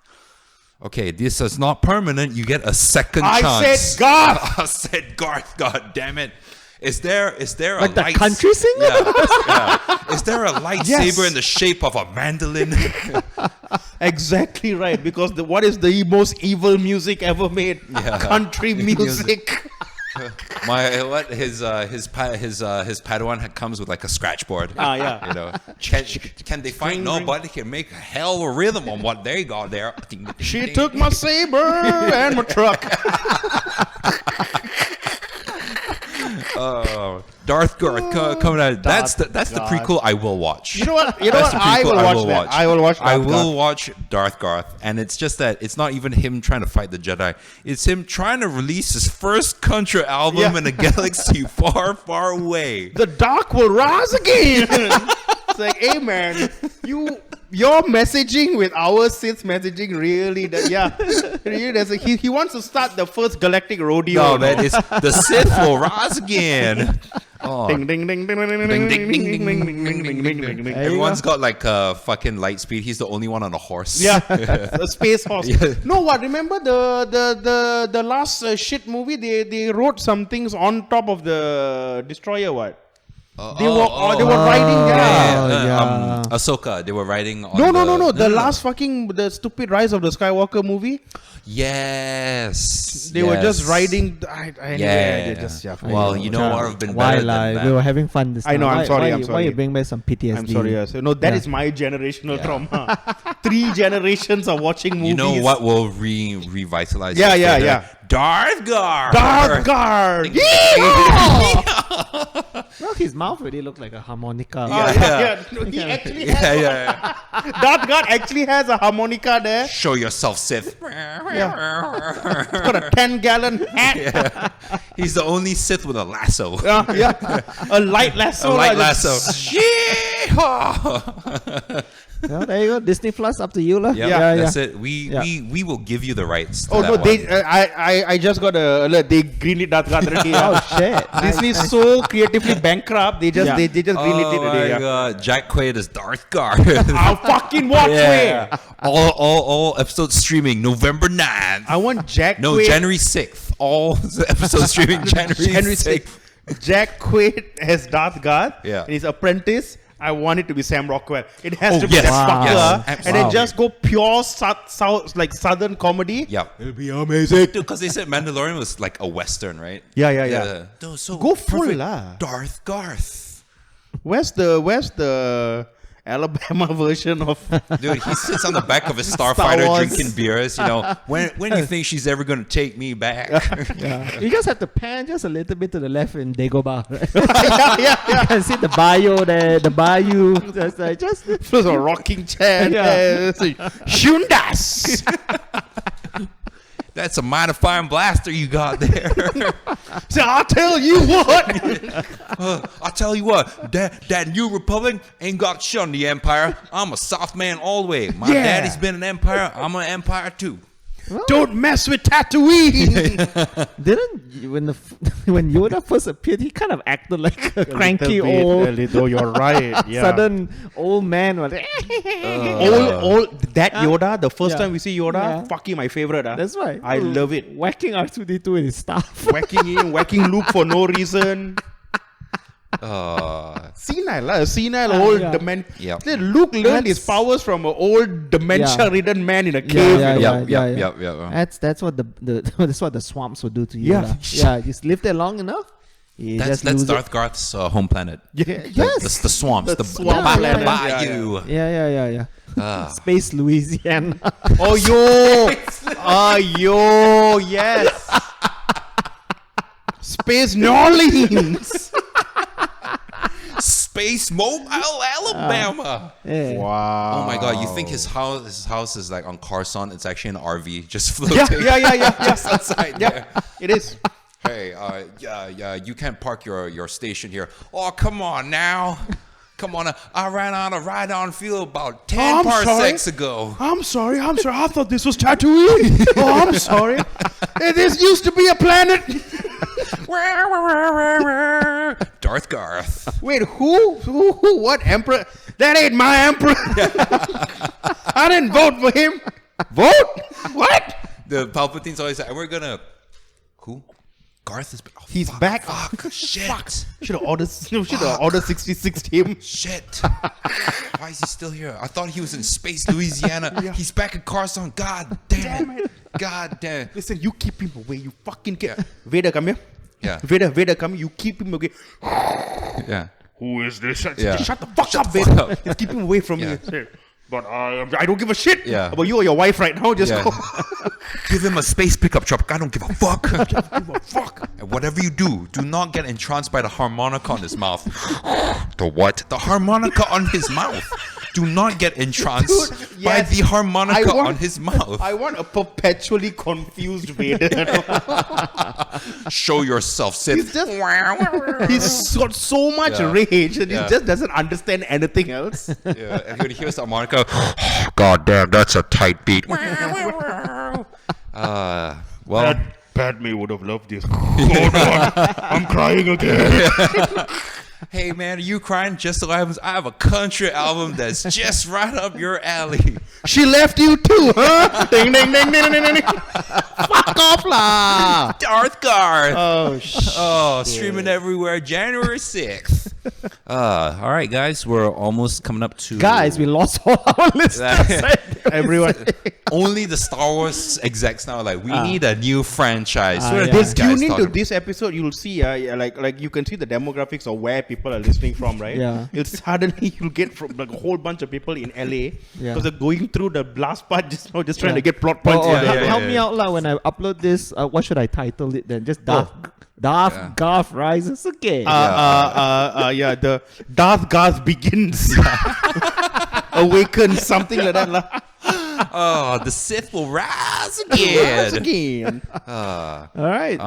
Okay, this is not permanent. You get a second chance. I said Garth. I said Garth. God damn it. Is there Like the country singer? Yeah. Is there a lightsaber in the shape of a mandolin? Exactly right. Because what is the most evil music ever made? Country music. His Padawan comes with like a scratch board. Can they find nobody can make a hell of a rhythm on what they got there? She took my saber and my truck. Darth Garth coming out. That's the prequel I will watch. You know what? I will watch Darth Garth, and it's just that it's not even him trying to fight the Jedi. It's him trying to release his first country album in a galaxy far, far away. The dark will rise again. It's like, hey man, your messaging with our Sith messaging really he wants to start the first galactic rodeo. No, man, it's the Sith will rise again. Oh. Ding ding ding ding ding ding ding ding ding ding ding ding ding. Everyone's got like a fucking light speed. He's the only one on a horse. Yeah, a space horse. No, what? Remember the last shit movie? They wrote some things on top of the destroyer. What? They were riding there. Ahsoka. They were riding on No. The last fucking the stupid Rise of the Skywalker movie. Yes. They were just riding. Well, you know what? I've been why better lie? than that. We were having fun this time. I know. I'm sorry. Why you bring back some PTSD? I'm sorry. Yes. No, that is my generational trauma. 3 generations of watching movies. You know what will revitalize? Yeah. Darth Garth. Darth Garth. Well, his mouth really looked like a harmonica. He actually has Darth Garth actually has a harmonica there. Show yourself, Sith. He's got a 10-gallon hat. He's the only Sith with a lasso. A light lasso. A light lasso. Well, there you go. Disney Plus, up to you, lah. That's it. We will give you the rights. To I just got a alert. They greenlit Darth Garth already. Oh shit! Disney's so creatively bankrupt. They just greenlit it already. Oh my god, Jack Quaid is Darth Garth. I'll fucking watch it. All episodes streaming November 9th. I want Jack. No, Quaid. January 6th. All episodes streaming January 6th. Jack Quaid as Darth Garth. Yeah. And his apprentice. I want it to be Sam Rockwell. It has to be yes. that Wow. fucker. Yes, And then absolutely. just go pure like southern comedy. Yeah. It'll be amazing. Because they said Mandalorian was like a Western, right? Yeah. No, so Go full perfect. lah. Darth Garth. Where's the Alabama version of Dude, he sits on the back of a Star starfighter Wars. drinking beers. You know, when do you think she's ever going to take me back? You just have to pan just a little bit to the left in Dagobah. Right? yeah. You can see the bayou there, the bayou. Just There's a rocking chair. Yeah. Shundas. That's a mighty fine blaster you got there. So I'll tell you what. I'll tell you what, that New Republic ain't got shit on the Empire. I'm a soft man all the way. My Yeah. daddy's been an Empire. I'm an Empire too. Don't mess with Tatooine. when Yoda first appeared, he kind of acted like a cranky old You're right. Yeah. sudden old man. Old that Yoda. The first Yeah. time we see Yoda, Yeah. fucking my favorite. That's right. I love it. Whacking R2D2 with his staff. Whacking him, whacking Luke for no reason. Senile old yeah. dementia. Yep. Luke learned his That's- powers from an old dementia-ridden man in a cave. Yep. That's what that's what the swamps will do to you. Yeah. lah. Yeah. Just live there long enough. You That's just lose Darth Garth's home planet. it. Yes. That's the swamps. The The swamp planet. bayou. Yeah. Space Louisiana. Oh, yes. Space New Orleans. Space Mobile, Alabama. Yeah. Wow. Oh my God! You think his house is like on Carson? It's actually an RV just floating. Yeah. just outside there. It is. Hey, you can't park your station here. Oh, come on now. Come on. I ran out of ride-on fuel about 10 I'm parsecs sorry. ago. I'm sorry. I thought this was Tatooine. Oh, I'm sorry. Hey, this used to be a planet. Darth Garth. Wait, who? What emperor? That ain't my emperor. I didn't vote for him. Vote? What? The Palpatine's always like, we're gonna... Who? Garth is... Oh, He's fuck, back. Fuck. Shit. Should have ordered 66 him. Shit. Why is he still here? I thought he was in Space Louisiana. He's back in Carson. God damn it. God damn it. Listen, you keep him away. You fucking care. Vader, come here. Yeah. Vader, come here. You keep him away. Yeah. Who is this? Yeah. Shut the fuck up, Vader. Just keep him away from Yeah. me. But I don't give a shit Yeah. about you or your wife right now. Just Yeah. go. Give him a space pickup truck. I don't give a fuck. Give a fuck. And whatever you do not get entranced by the harmonica on his mouth. The what? The harmonica on his mouth. Do not get entranced Dude, by yes. the harmonica I want- on his mouth. I want a perpetually confused Vader. Show yourself, Sith. He's just he's got so much Yeah. rage and Yeah. he just doesn't understand anything else. Yeah, and when he hears the harmonica, God damn, that's a tight beat. Well, Padme would have loved this. Hold on, I'm crying again. hey man, are you crying? Just so happens I have a country album that's just right up your alley. She left you too, huh? Ding ding ding ding ding ding. Fuck off lah. Darth Garth. Oh shit. Oh, streaming everywhere, January 6th. All right, guys, we're almost coming up to... Guys, we lost all our listeners. Everyone. Only the Star Wars execs now are like, we need a new franchise. What are yeah. these guys Tune into talking about? this episode, you'll see, like you can see the demographics of where people are listening from, right? Yeah. Suddenly you'll get from like a whole bunch of people in LA because Yeah. they're going through the last part just now, just trying Yeah. to get plot points. Oh, in yeah, there. yeah, help me out lah when I upload this. What should I title it then? Just Darth Yeah. Garth Rises Again. Yeah, the Darth Garth begins. Awakens, something like that lah. Oh, the Sith will rise Rise again. again. All right,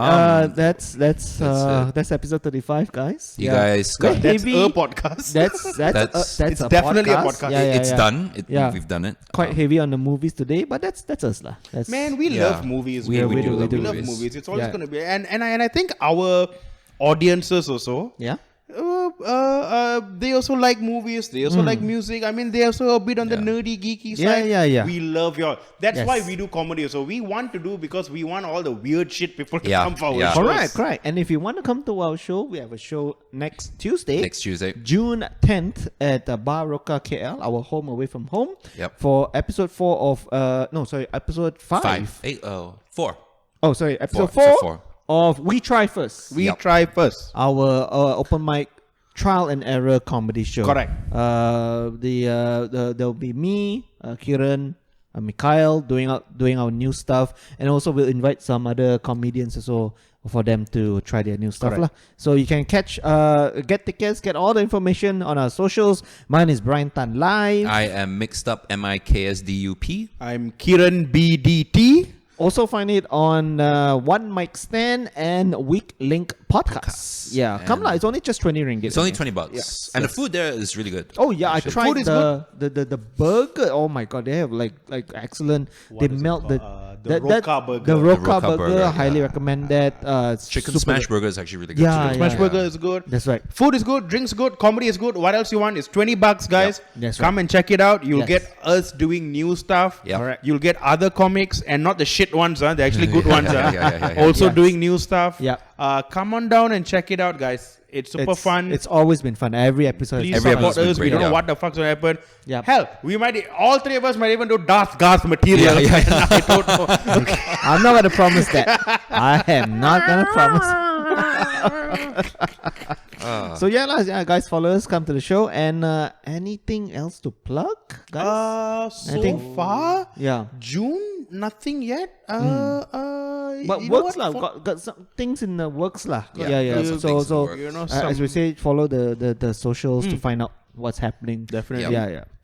that's it. episode 35, guys. You guys got... That's Heavy. a podcast. That's It's a definitely a podcast. podcast. Yeah, yeah, It's yeah. done. Yeah. We've done it. Quite heavy on the movies today, but that's us lah. That's Man, we Yeah. love movies. We man. do love We love movies. movies. It's always Yeah. going to be, and I think our audiences also. yeah. they also like movies. They also like music. I mean, they also a bit on the nerdy, geeky side. Yeah. We love y'all. That's Yes. why we do comedy. So we want to do because we want all the weird shit people to come for our Yeah. shows. Correct. And if you want to come to our show, we have a show next Tuesday. Next Tuesday. June 10th at Svrcula, KL, our home away from home. Yep. For episode 4 of episode 5. 4. Oh, sorry, episode Four. 4 Episode 4. of We Try First. We try first. Our open mic trial and error comedy show. Correct. There'll be me, Keren, Mikhail doing our new stuff, and also we'll invite some other comedians also for them to try their new stuff lah. So you can get tickets, get all the information on our socials. Mine is Brian Tan Live. I am mixed up MIKSDUP. I'm Keren BDT. Also find it on One Mic Stand and Weak Link Podcasts. Yeah, come lah. It's only just 20 ringgit. It's only $20. And the food there is really good. Oh yeah, I tried food is the burger. Oh my god, they have like excellent. They melt the Roca burger. The Roca Roca burger. burger, Highly recommend that. Chicken super smash good. burger is actually really good Yeah, too. Smash burger is good. That's right. Food is good. Drinks good. Comedy is good. What else you want? It's $20, guys. That's Come and check it out. You'll Yes. get us doing new stuff. Yep. Correct. You'll get other comics and not the shit ones. They're actually good ones. Yeah. Also Yes. doing new stuff. Yeah. Come on down and check it out, guys. It's super fun. It's always been fun. Every episode. Please Every support episode's us. We great, don't know yeah. what the fuck's going to happen. Yep. Hell, we might, all three of us might even do GARTH material. Yeah. I don't know. I'm not gonna promise that. I am not gonna promise. So yeah, guys, follow us, come to the show, and anything else to plug, guys? So think- far, Yeah. June, nothing yet. But you know works what? lah. Got some things in the works lah. Yeah, Yeah. some So things in the works. You know, as we say, follow the socials to find out what's happening. Definitely.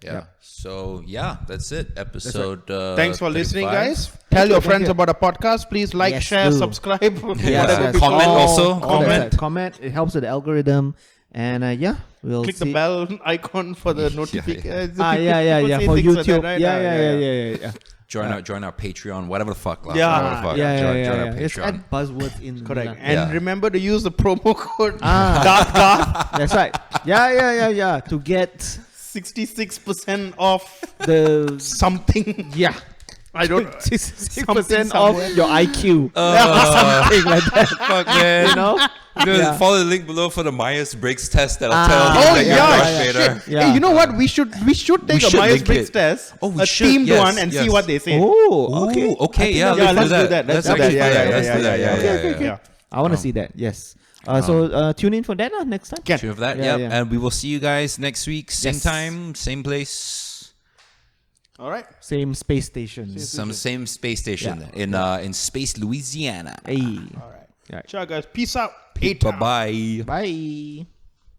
Yeah. So that's it. Episode. Thanks for listening, 35. guys. Tell your Thank friends you. about the podcast. Please like, Yes, share, do. subscribe. Yes, whatever yes. people Comment call. also. All Comment. that. Comment. It helps with the algorithm. And we'll Click see. the bell icon for the notification. Yeah. For YouTube. Yeah. Join our Patreon, whatever the fuck. lah. Yeah. Whatever the fuck. Yeah. Join our Just Patreon. add buzzwords in. Correct. lah. And Yeah. remember to use the promo code Ah. GARTH. That's right. Yeah. To get 66% off the something. yeah. I don't know. 66% Something off your IQ. Uh, Something like that. fuck, man. You know? Yeah. Follow the link below for the Myers-Briggs test that'll Ah. tell you Oh that you're yeah, Darth Vader. shit. Yeah. Hey, you know what? We should take We a should Myers-Briggs link it. test, Oh, we a should. themed Yes, one, and see yes. what they say. Oh, okay. Ooh, okay, I think yeah, let's do that. Let's Let's do actually that. do that. Yeah, Let's do that. Okay. Yeah. I want to see that. Yes. So tune in for that next time. Tune for that. Yeah, Yep. yeah. And we will see you guys next week, same Yes. time, same place. All right. Same space station. Same space station in Space, Louisiana. Hey. All right. Yeah. Ciao, guys. Peace out. Bye bye. Bye.